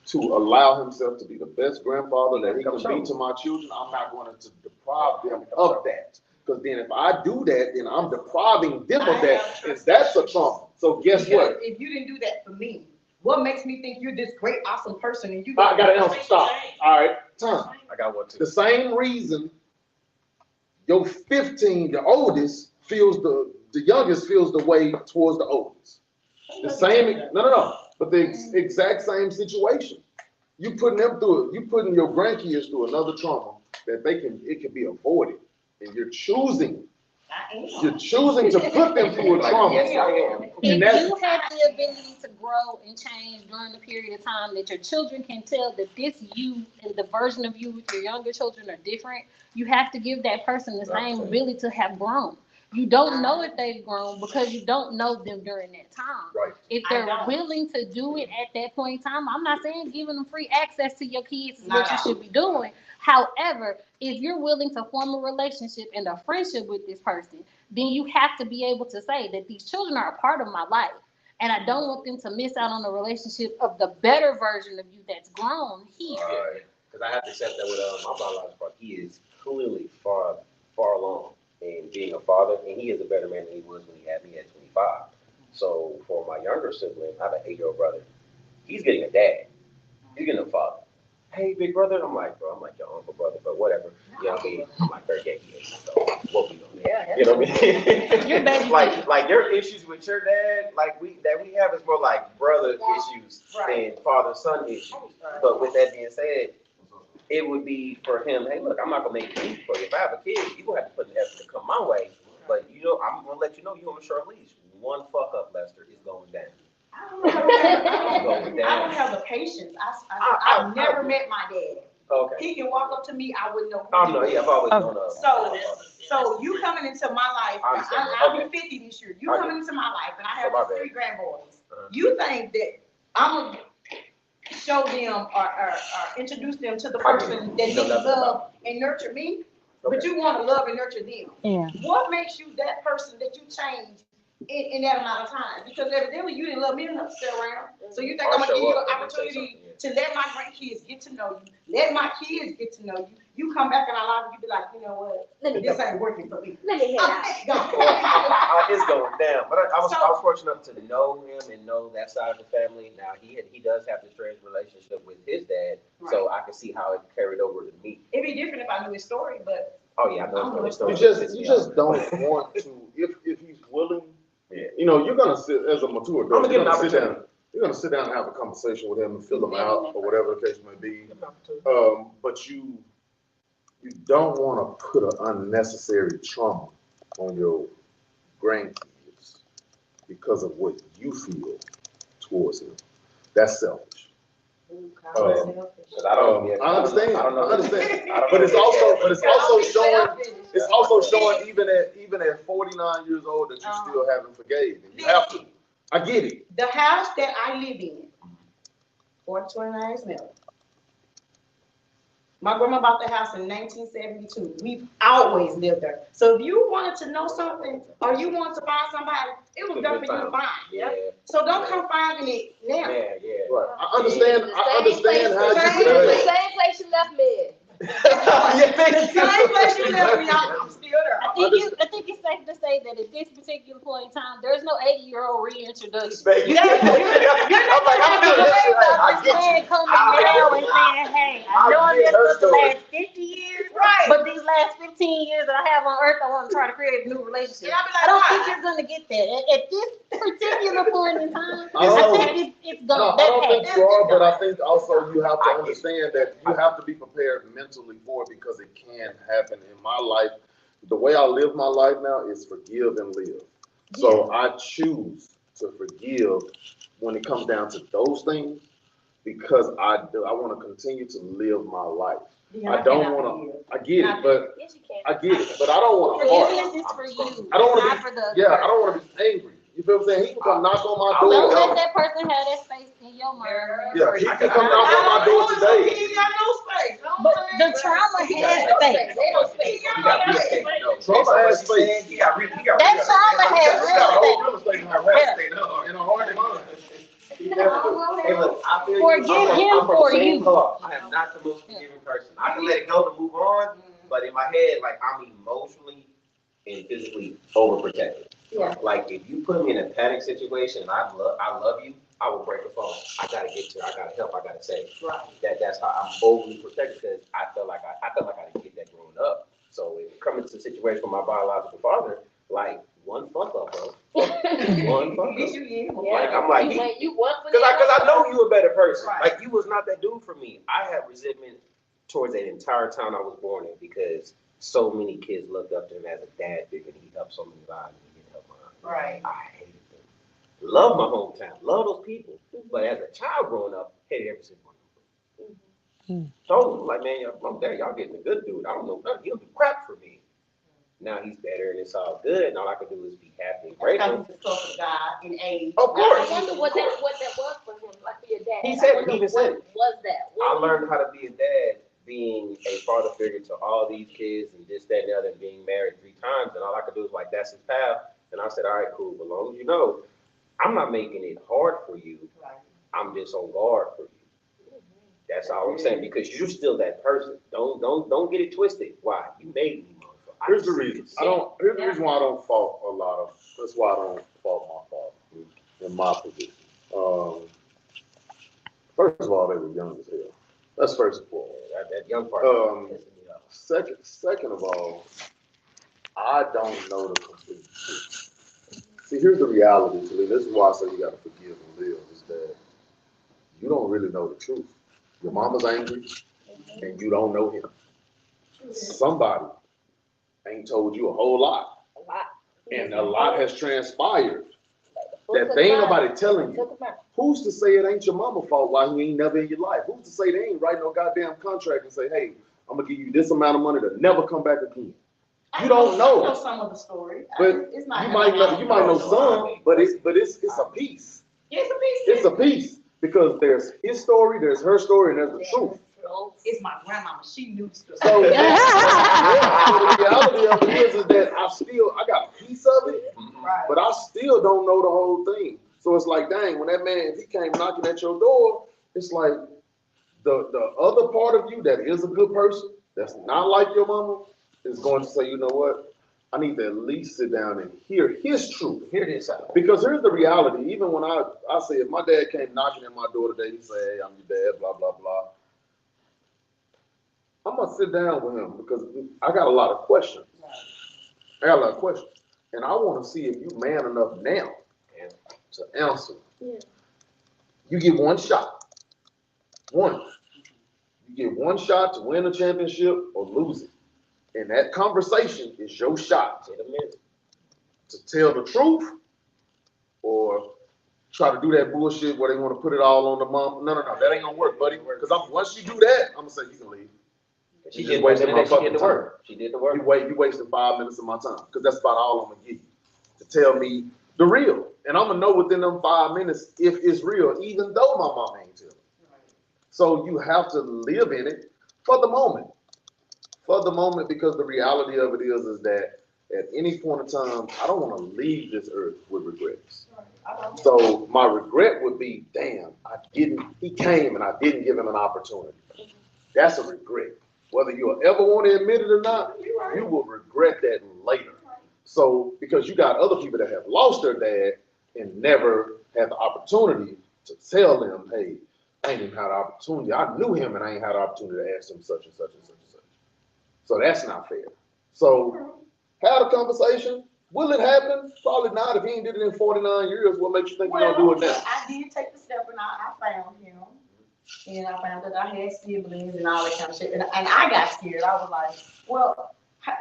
to allow himself to be the best grandfather that he can be to my children, I'm not going to deprive them of that. Because then if I do that, then I'm depriving them of that, and that's a trauma. So guess what? If you didn't do that for me, what makes me think you're this great, awesome person and you I got an answer. Stop. All right, time. I got one too. The same reason your 15, the oldest, feels the youngest feels the way towards the oldest. The same, no. But the exact same situation. You putting them through it. You putting your grandkids through another trauma that it can be avoided, and you're choosing I am. You're choosing to put them through a trauma. Yes, I am. If And that's, you have the ability to grow and change during the period of time that your children can tell that this you and the version of you with your younger children are different, you have to give that person the same ability to have grown. You don't know if they've grown because you don't know them during that time. Right. If they're willing to do it at that point in time, I'm not saying giving them free access to your kids is what you should be doing. However, if you're willing to form a relationship and a friendship with this person, then you have to be able to say that these children are a part of my life. And I don't want them to miss out on the relationship of the better version of you that's grown here. Right. Because I have to accept that with my biological father. He is clearly far along in being a father, and he is a better man than he was when he had me at 25. So for my younger sibling, I have an 8-year-old brother. He's getting a dad. He's getting a father. Hey, big brother. I'm like, bro, I'm like your uncle, brother, but whatever. You know what I mean? I'm like 38 years, so what we doing? Yeah, You know what I Your mean? baby. like your issues with your dad, like we have is more like brother issues than father-son issues. But with that being said, it would be for him, hey, look, I'm not gonna make it easy for you. If I have a kid, you're gonna have to put an effort to come my way. But you know, I'm gonna let you know you're on a short leash. One fuck up, Lester, is going down. I don't have the patience. I've never met my dad. Okay. He can walk up to me, I wouldn't know. Oh no, yeah, I've always known So you coming into my life, I'll be 50 this year. You coming into my life, and I have 3 grandboys. You think that I'm gonna show them or introduce them to the person that needs love and nurture me? But you want to love and nurture them. Yeah. What makes you that person that you change in that amount of time? Because evidently you didn't love me enough to stay around. So you think I'm gonna give you an opportunity to let my grandkids get to know you, let my kids get to know you. You come back in our life and you be like, you know what? This ain't working for me. Let me hear that. It's going down. But I was fortunate enough to know him and know that side of the family. Now he does have this strange relationship with his dad, so I can see how it carried over to me. It'd be different if I knew his story, but oh yeah, I know his story. you just don't want to, if he's willing, you know, you're gonna sit as a mature adult, you're gonna sit down and have a conversation with him and fill him out or whatever the case may be. But you don't want to put an unnecessary trauma on your grandkids because of what you feel towards him. That's selfish. I understand. But it's also showing even at 49 years old that you still haven't forgave. And you have to. I get it. the house that I live in, 429 Mill. My grandma bought the house in 1972. We've always lived there. So if you wanted to know something or you wanted to find somebody, it was there for you to find. Yeah. So don't come finding it now. Yeah. Right. I understand how you feel. The same place you left me. The same place you left me, I'm still there. I think it's safe to say that at this particular point in time, there's no 80-year-old reintroduction. Yeah. I'm like, I'm doing this shit. I get you. Coming now and saying, hey, I know I'm just for the last 50 years, but these last 15 years that I have on earth, I want to try to create a new relationship. I don't think you're going to get that. At this particular point in time, I think it's going to. I don't think you are, but I think also you have to understand that you have to be prepared mentally for it because it can happen. In my life, the way I live my life now is forgive and live. So I choose to forgive when it comes down to those things because I want to continue to live my life. I don't want to. I get it, but I get it, but I don't want to harm. Forgiveness is for you. I don't want not to for the be. Yeah, I don't want to be angry. You feel what I'm saying? He can come knock on my door. Don't let that person have that space in your mind. Yeah, he can come knock on my door today. He ain't got no space. But the trauma has space. Trauma has space. That trauma has real estate. In a heart and mind. Hey, look, I feel Forgive him for you. I am not the most forgiving person. I can let it go to move on, but in my head, like I'm emotionally and physically overprotected. Yeah. Like if you put me in a panic situation and I love you, I will break the phone. I gotta get to, I gotta help, I gotta save. Right. That's how I'm overly protected because I felt like I didn't get that growing up. So if coming to a situation with my biological father, like one fuck up, bro. One fuck up. Like I'm like, because I know you a better person. Right. Like you was not that dude for me. I had resentment towards that entire town I was born in because so many kids looked up to him as a dad figure, and he helped so many lives, and he didn't help mine. Right. I hated them. Love my hometown, love those people, but as a child growing up, hated every single one of them. Told him, like, man, I'm there, y'all getting a good dude. I don't know nothing. He'll do crap for me. Now he's better and it's all good, and all I can do is be happy and grateful. Because it's the source of God in age. Of course. I wonder what that was for him, like for your dad. He said it, I he wonder even said what was that? I learned how to be a dad, being a father figure to all these kids and this, that, and the other, and being married 3 times, and all I could do is like, that's his path. And I said, all right, cool, but as long as you know, I'm not making it hard for you. Right. I'm just on guard for you. That's all I'm saying, because you're still that person. Don't get it twisted. Why? You made me, motherfucker. Here's the reason. Here's the reason why I don't fault a lot of. That's why I don't fault my father in my position. First of all, they were young as hell. That's first and foremost. That young part pissing me off. Second of all, I don't know the complete truth. See, here's the reality to me. This is why I say you got to forgive and live. Is that you don't really know the truth. Your mama's angry, and you don't know him. Somebody ain't told you a whole lot, and a lot has transpired that they ain't nobody telling you. Who's to say it ain't your mama's fault why he ain't never in your life? Who's to say they ain't writing no goddamn contract and say, hey, I'm gonna give you this amount of money to never come back again? You don't know. I know some of the story. But It's not you might know some, but it's a piece. It's a piece. It's a piece because there's his story, there's her story, and there's the truth. It's my grandmama. She knew the story. So, so the reality of it is that I got a piece of it, Right. but I still don't know the whole thing. So it's like, dang, when that man, if he came knocking at your door, it's like the other part of you that is a good person, that's not like your mama, is going to say, you know what? I need to at least sit down and hear his truth. Hear this out. Because here's the reality. Even when I say, if my dad came knocking at my door today, he say, hey, I'm your dad, blah, blah, blah. I'm going to sit down with him because I got a lot of questions. And I want to see if you man enough now to answer. Yeah. You get one shot. One. You get one shot to win a championship or lose it. And that conversation is your shot in a minute to tell the truth or try to do that bullshit where they want to put it all on the mom. No, that ain't gonna work, buddy. Because once you do that, I'm gonna say you can leave. She did the work. She did the work. You wasted 5 minutes of my time because that's about all I'm gonna give you to tell me the real. And I'm gonna know within them 5 minutes if it's real, even though my mom ain't telling. So you have to live in it for the moment. Because the reality of it is that at any point in time, I don't want to leave this earth with regrets. So my regret would be, damn, he came and I didn't give him an opportunity. That's a regret. Whether you'll ever want to admit it or not, you will regret that later. So, because you got other people that have lost their dad and never had the opportunity to tell them, hey, I ain't even had the opportunity. I knew him and I ain't had the opportunity to ask him such and such and such and such. So that's not fair. So have a conversation. Will it happen? Probably not. If he ain't did it in 49 years, what makes you think you're going to do it now? I did take the step and I found him. And I found that I had siblings and all that kind of shit. And I got scared. I was like, well,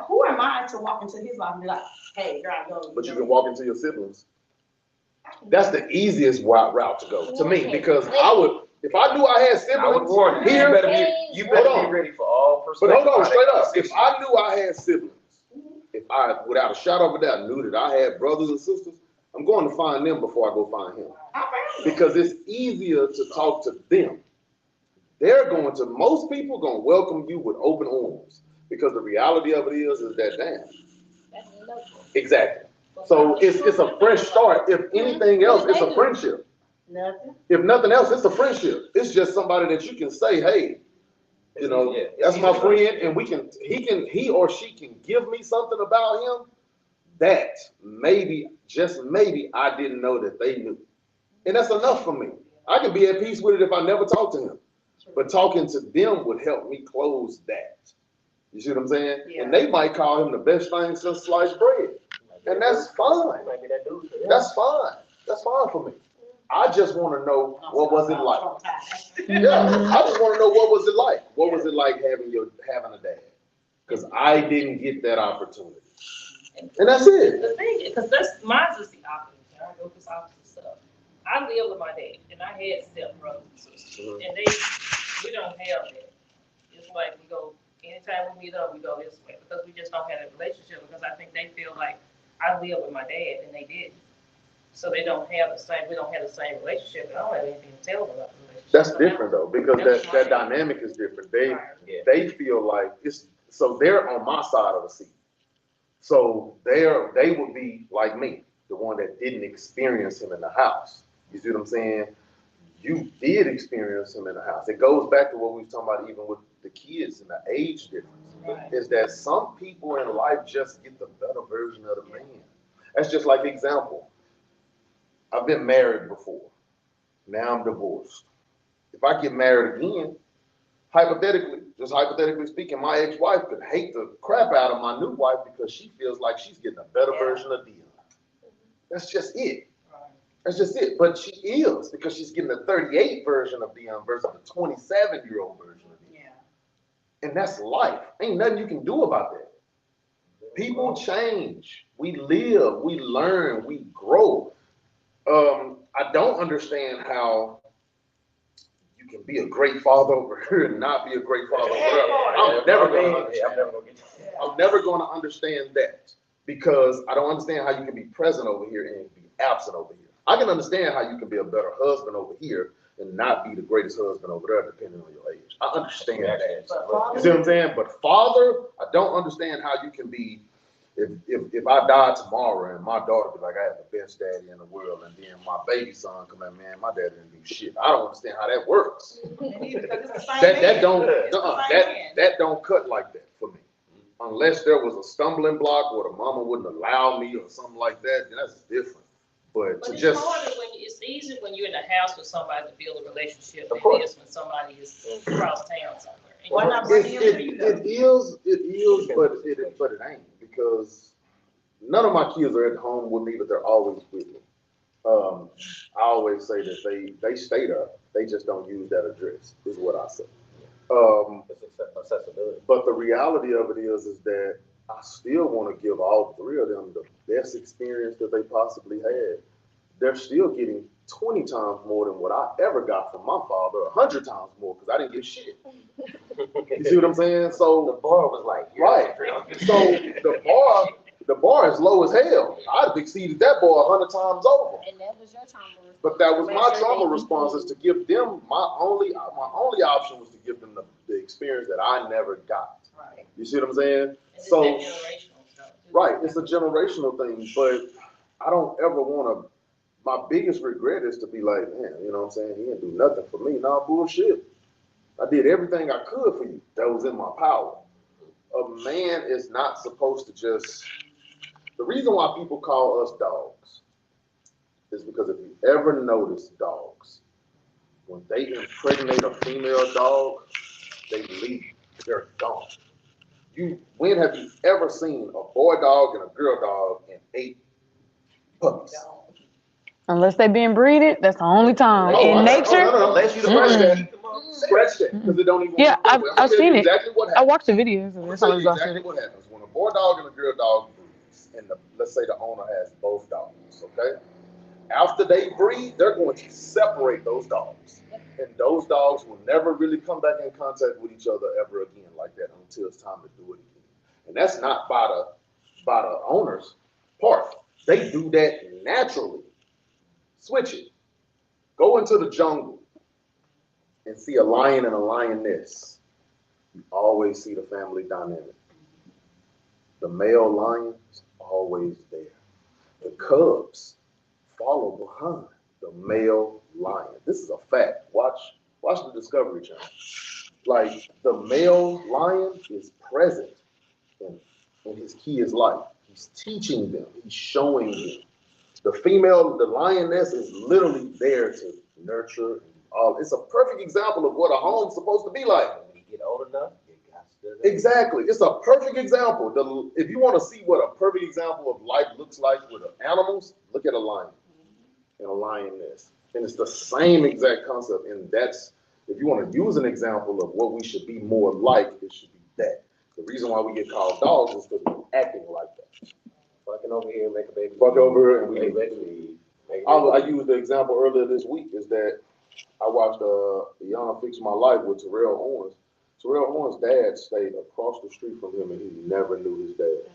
who am I to walk into his life and be like, hey, here I go. But you can walk into your siblings. That's the easiest route to go to me because I would, if I knew I had siblings, I would warn you. You better be ready for all perspectives. But hold on, straight up. If I knew I had siblings, if I, without a shadow of a doubt, knew that I had brothers and sisters, I'm going to find them before I go find him. Because it's easier to talk to them. Most people going to welcome you with open arms. Because the reality of it is that, damn. Exactly. So it's a fresh start. If anything else, it's a friendship. Nothing. If nothing else, it's a friendship. It's just somebody that you can say, hey, you know, that's my friend, and he or she can give me something about him that maybe, just maybe, I didn't know that they knew. And that's enough for me. I can be at peace with it if I never talk to him. But talking to them would help me close that. You see what I'm saying? Yeah. And they might call him the best thing since sliced bread. And that's fine. That's fine. That's fine for me. I just want to know what was it like. Yeah, I just want to know what was it like. What was it like having a dad? because I didn't get that opportunity. And that's it. The thing is, because that's mine's is the opposite. I go through opposite stuff. I live with my dad, and I had step brothers and sisters, and we don't have that. It's like we go anytime we meet up, we go this way because we just don't have that relationship. Because I think they feel like I live with my dad, and they didn't. So they don't have the same. We don't have the same relationship. And I don't have anything to tell them about the relationship. That's different though, because that dynamic is different. They feel like it's so they're on my side of the seat. So they would be like me, the one that didn't experience him in the house. You see what I'm saying? You did experience him in the house. It goes back to what we were talking about even with the kids and the age difference. Right. Is that some people in life just get the better version of the man. That's just like the example. I've been married before. Now I'm divorced. If I get married again, hypothetically speaking, my ex-wife could hate the crap out of my new wife because she feels like she's getting a better version of Dion. That's just it. That's just it. But she is, because she's getting the 38 version of Dion versus the 27-year-old version of Dion. And that's life. Ain't nothing you can do about that. People change. We live, we learn, we grow. I don't understand how you can be a great father over here and not be a great father over there. I'm never going to understand that, because I don't understand how you can be present over here and be absent over here. I can understand how you can be a better husband over here and not be the greatest husband over there, depending on your age. I understand that. You see what I'm saying? But father, I don't understand how you can be. If I die tomorrow and my daughter be like, I have the best daddy in the world, and then my baby son come in, man, my dad didn't do shit. I don't understand how that works. that don't cut like that for me. Unless there was a stumbling block or the mama wouldn't allow me or something like that, then that's different. But to it's just harder it's easy when you're in the house with somebody to build a relationship than it is when somebody is across town somewhere. Why not bring him to you, though? It is, but it ain't, because none of my kids are at home with me, but they're always with me. I always say that they stay there, they just don't use that address, is what I say. Accessibility. But the reality of it is that I still want to give all three of them the best experience that they possibly had. They're still getting 20 times more than what I ever got from my father, 100 times more, because I didn't get shit. You see what I'm saying? So the bar was like, right. So the bar is low as hell. I'd have exceeded that bar 100 times over. And that was your trauma response. But that was my trauma response, is to give them my only option was to give them the experience that I never got. Right. You see what I'm saying? And So it's generational stuff too. right, it's a generational thing, but I don't ever want to. My biggest regret is to be like, man, you know what I'm saying? He didn't do nothing for me. Nah, bullshit. I did everything I could for you that was in my power. A man is not supposed to just. The reason why people call us dogs is because if you ever notice dogs, when they impregnate a female dog, they leave. They're gone. When have you ever seen a boy dog and a girl dog and 8 puppies? Unless they being breeded, that's the only time. In nature, Unless you scratch that, because it don't even. Yeah, I've seen it. Exactly what I happens. watched the videos. I'm tell you exactly what happens when a boy dog and a girl dog breeds, and let's say the owner has both dogs. Okay, after they breed, they're going to separate those dogs, and those dogs will never really come back in contact with each other ever again like that until it's time to do it again. And that's not by the owner's part. They do that naturally. Switch it. Go into the jungle and see a lion and a lioness. You always see the family dynamic. The male lion is always there. The cubs follow behind the male lion. This is a fact. Watch the Discovery Channel. Like, the male lion is present in his kid's life. He's teaching them. He's showing them. The lioness is literally there to nurture. It's a perfect example of what a home's supposed to be like. When you get old enough, you got to. Exactly. It's a perfect example. If you want to see what a perfect example of life looks like with animals, look at a lion and a lioness. And it's the same exact concept. And that's, if you want to use an example of what we should be more like, it should be that. The reason why we get called dogs is because we're acting like that. Fucking over here, make a baby. Fuck over here and we Make a leave. baby. Make a I baby. used the example earlier this week is that I watched Yana Fix My Life with Terrell Owens. Terrell Owens' dad stayed across the street from him and he never knew his dad.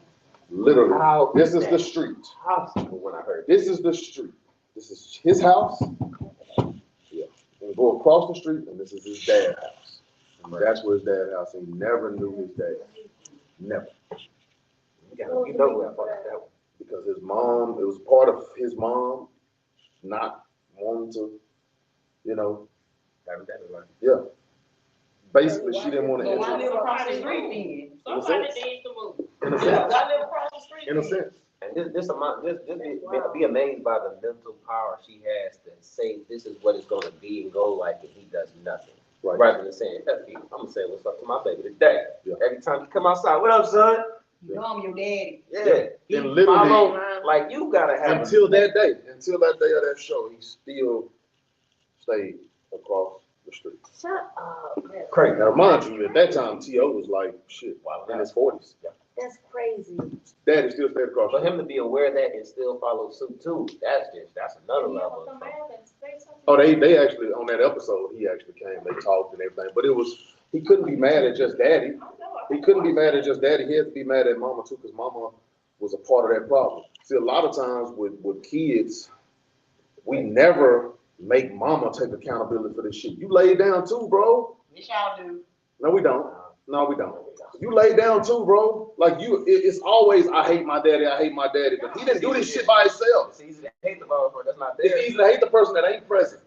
Literally. How This is that the street. possible when I heard This is the street. This is his house. Yeah. And go across the street and this is his dad's house. And that's where his dad's house. He never knew his dad. Never. you know who I fucked that one. Because his mom, it was part of his mom not wanting to, you know, yeah. Basically, she didn't want to But why live enter. across the street then? Somebody needs to move. In a Yeah, sense. why live across the street In a then? sense. And be amazed by the mental power she has to say this is what it's gonna be and go like and he does nothing. Right. Rather than saying, F you, I'm gonna say what's up to my baby today. Yeah. Every time you come outside, what up, son? You know I'm your daddy. Yeah. He And literally- follow, like you gotta have Until that day of that show, he still stayed across the street. Shut up. crazy. Now, mind you, at that time, T.O. was like, shit, in his 40s. That's crazy. Daddy still stayed across the For street. him to be aware of that and still follow suit too, that's another level. Come back and say something. Oh, they actually, on that episode, he actually came, they talked and everything, but he couldn't be mad at just daddy. He couldn't be mad at just daddy, he had to be mad at mama too, because mama was a part of that problem. See, a lot of times with kids, we never make mama take accountability for this shit. You lay down too, bro. Yes, y'all do. No, we don't. No, we don't. You lay down too, bro. Like it's always, I hate my daddy, but he didn't do this shit by himself. It's easy to hate the motherfucker that's not It's there. easy to hate the person that ain't present.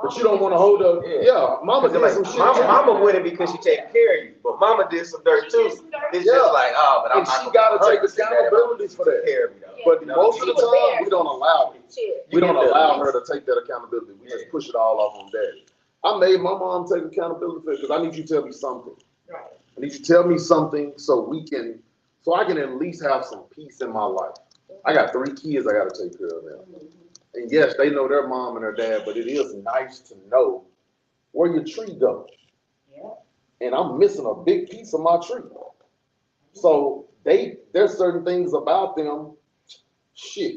But you don't want to hold up. Yeah, mama did Like, some shit. mama with it because she taking care of you, but mama did some dirt too. It's Yeah. just like, oh, but I'm And not she gonna gotta take 100% mad at accountability her. for that. Take care of me, though. But You know, most of the she was time, there. we don't allow it. Shit. We don't get that. allow her to take that accountability. We just push it all off on daddy. I made my mom take accountability for it because I need you to tell me something. Right. I need you to tell me something so I can at least have some peace in my life. I got 3 kids I gotta take care of now. And yes, they know their mom and their dad, but it is nice to know where your tree goes. Yeah. And I'm missing a big piece of my tree. So there's certain things about them, shit.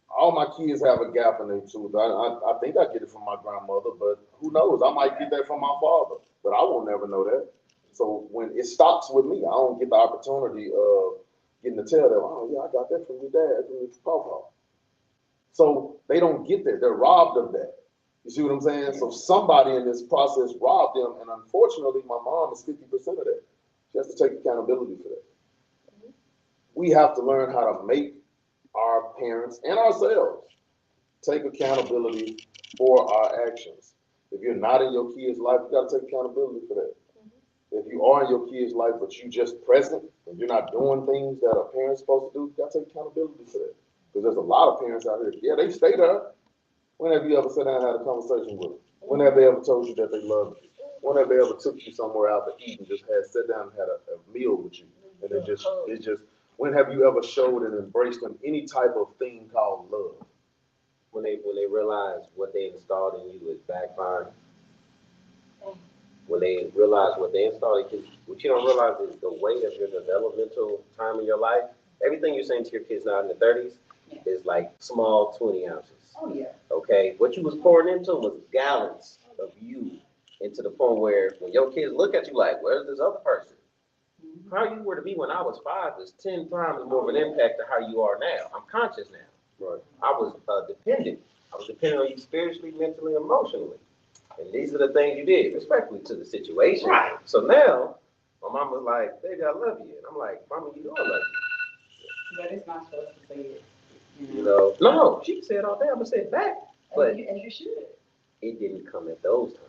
All my kids have a gap in their tooth. I think I get it from my grandmother, but who knows? I might get that from my father, but I won't never know that. So when it stops with me, I don't get the opportunity of getting to tell them, oh yeah, I got that from your dad, from your papa. So they don't get that. They're robbed of that. You see what I'm saying? So somebody in this process robbed them, and unfortunately, my mom is 50% of that. She has to take accountability for that. We have to learn how to make our parents and ourselves take accountability for our actions. If you're not in your kid's life, you got to take accountability for that. If you are in your kid's life, but you just present and you're not doing things that a parent's supposed to do, you got to take accountability for that. Because there's a lot of parents out here, yeah, they stay there. When have you ever sat down and had a conversation with them? When have they ever told you that they love you? When have they ever took you somewhere out to eat and just sat down and had a meal with you? And it just, when have you ever showed and embraced them any type of thing called love? When they realize what they installed in you is backfiring. When they realize what they installed, because what you don't realize is the weight of your developmental time in your life. Everything you're saying to your kids now in the 30s is like small 20 ounces. Oh, yeah. Okay, what you was pouring into was gallons of you, into the point where when your kids look at you like, where's this other person? How you were to be when I was 5 is 10 times more of an impact to how you are now. I'm conscious now. Right. I was dependent. I was dependent on you spiritually, mentally, emotionally. And these are the things you did, respectfully to the situation. Right. So now, my mom was like, baby, I love you. And I'm like, Mama, you know I love you. But it's not supposed to say it. You know, no, she can say it all day. I'm going to say it back. But And you should. it didn't come at those times.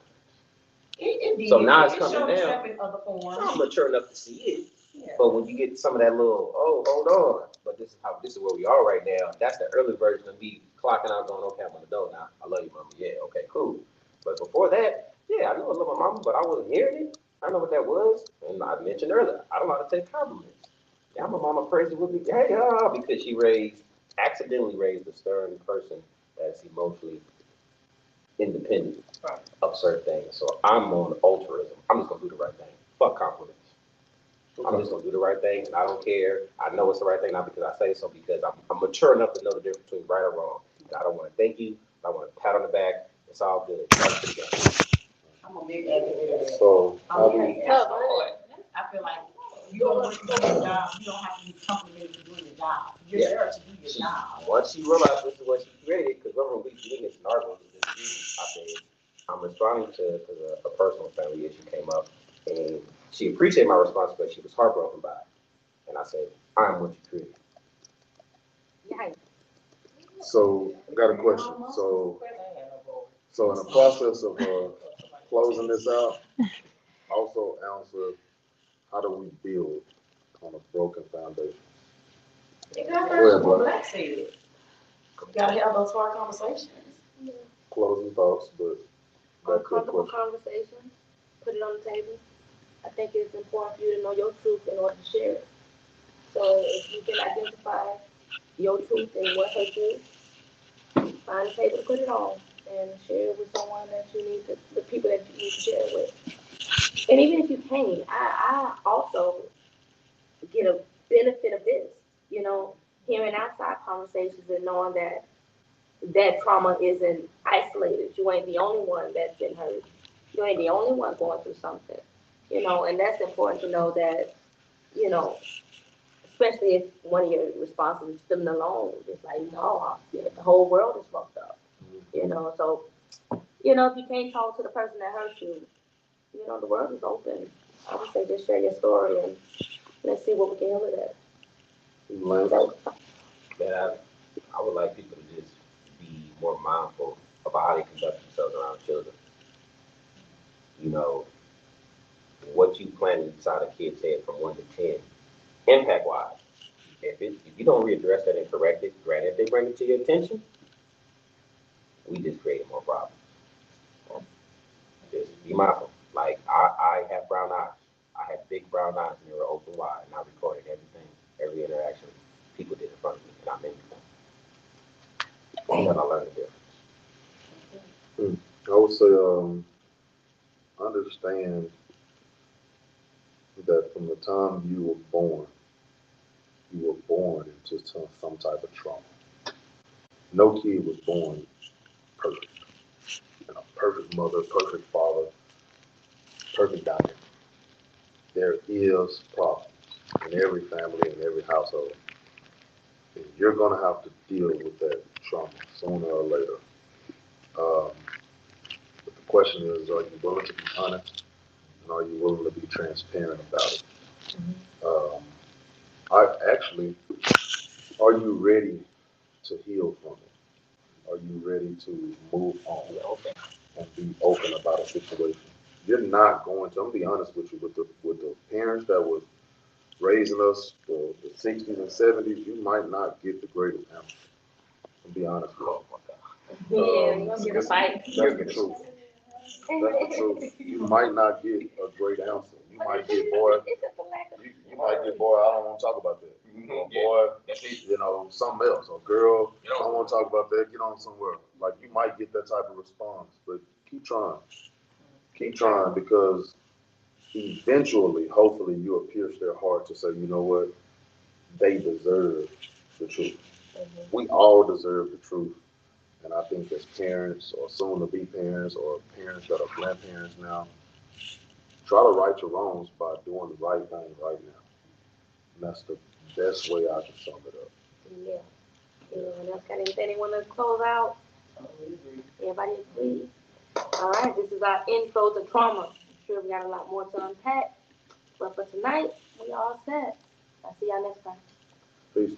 It did. So now it's It coming showed down. itself in other forms. I'm mature enough to see it. Yeah. But when you get some of that little, oh, hold on, but this is where we are right now. That's the early version of me clocking out, going, okay, I'm an adult now. I love you, Mama. Yeah, okay, cool. But before that, yeah, I knew I love my mama, but I wasn't hearing it. I know what that was, and I mentioned earlier, I don't know how to take compliments. Yeah, my mama crazy with me, hey, because she accidentally raised a stern person that's emotionally independent of certain things. So I'm on altruism. I'm just gonna do the right thing. Fuck compliments. I'm just gonna do the right thing, and I don't care. I know it's the right thing, not because I say so, because I'm mature enough to know the difference between right or wrong. I don't want to thank you. I want a pat on the back. It's all good. I'm a big advocate. So, how I'm do very you, tough. I feel like you don't want to do your job, you don't have to be complimented for doing your job. You're Yeah. there to do your job. Once she realized this is what she created, because remember we getting this narrative with this dude, I said, I'm responding to because a personal family issue came up, and she appreciated my response, but she was heartbroken by it. And I said, I'm what you created. Yikes. so, I got a question. So in the process of closing this out, also answer, how do we build on a broken foundation? It got Go ahead, back to bro. what Black said. You gotta have those hard conversations. Closing thoughts, but back to the Uncomfortable question. conversation, put it on the table. I think it's important for you to know your truth in order to share it. So if you can identify your truth and what hurt you, find a table to put it on and share it with someone that you need to, the people that you need to share it with. And even if you can't, I also get a benefit of this, you know, hearing outside conversations and knowing that that trauma isn't isolated. You ain't the only one that's been hurt. You ain't the only one going through something, you know, and that's important to know that, you know, especially if one of your responses is feeling alone. It's like, no, the whole world is fucked up, you know. So, you know, if you can't talk to the person that hurt you, you know, the world is open. I would say just share your story and let's see what we can heal with that. Lance? That I would like people to just be more mindful about how they conduct themselves around children. You know, what you plant inside a kid's head from 1 to 10, impact wise. If you don't readdress that and correct it, granted, if they bring it to your attention, we just created more problems. Just be mindful. Like I have brown eyes. I had big brown eyes and they were open wide, and I recorded everything, every interaction people did in front of me, and I mimicked them. And I learned the difference. I would say, understand that from the time you were born into some type of trauma. No kid was born perfect. You know, perfect mother, perfect father, perfect dynamic. There is problems in every family, in every household. And you're gonna have to deal with that trauma sooner or later. Um, but the question is, are you willing to be honest? And are you willing to be transparent about it? Um, are you ready to heal from it? Are you ready to move on and be open about a situation? You're not going to. I'm gonna be honest with you. With the parents that was raising us the 60s and 70s, you might not get the greatest answer. I'll be honest with you. Yeah, you're gonna get a fight. That's the truth. That's the truth. You might not get a great answer. You might get, boy, you might get, boy, I don't want to talk about that. Or, boy, you know, something else. Or, girl, I don't want to talk about that. Get on somewhere. Like, you might get that type of response. But keep trying. Keep trying, because eventually, hopefully, you'll pierce their heart to say, you know what? They deserve the truth. We all deserve the truth. And I think as parents, or soon to be parents, or parents that are grandparents now, try to right your wrongs by doing the right thing right now. And that's the best way I can sum it up. Yeah. Anyone else got anything they want to close out? Everybody agree? All right, this is our intro to trauma. I'm sure we got a lot more to unpack. But for tonight, we all set. I'll see y'all next time. Peace.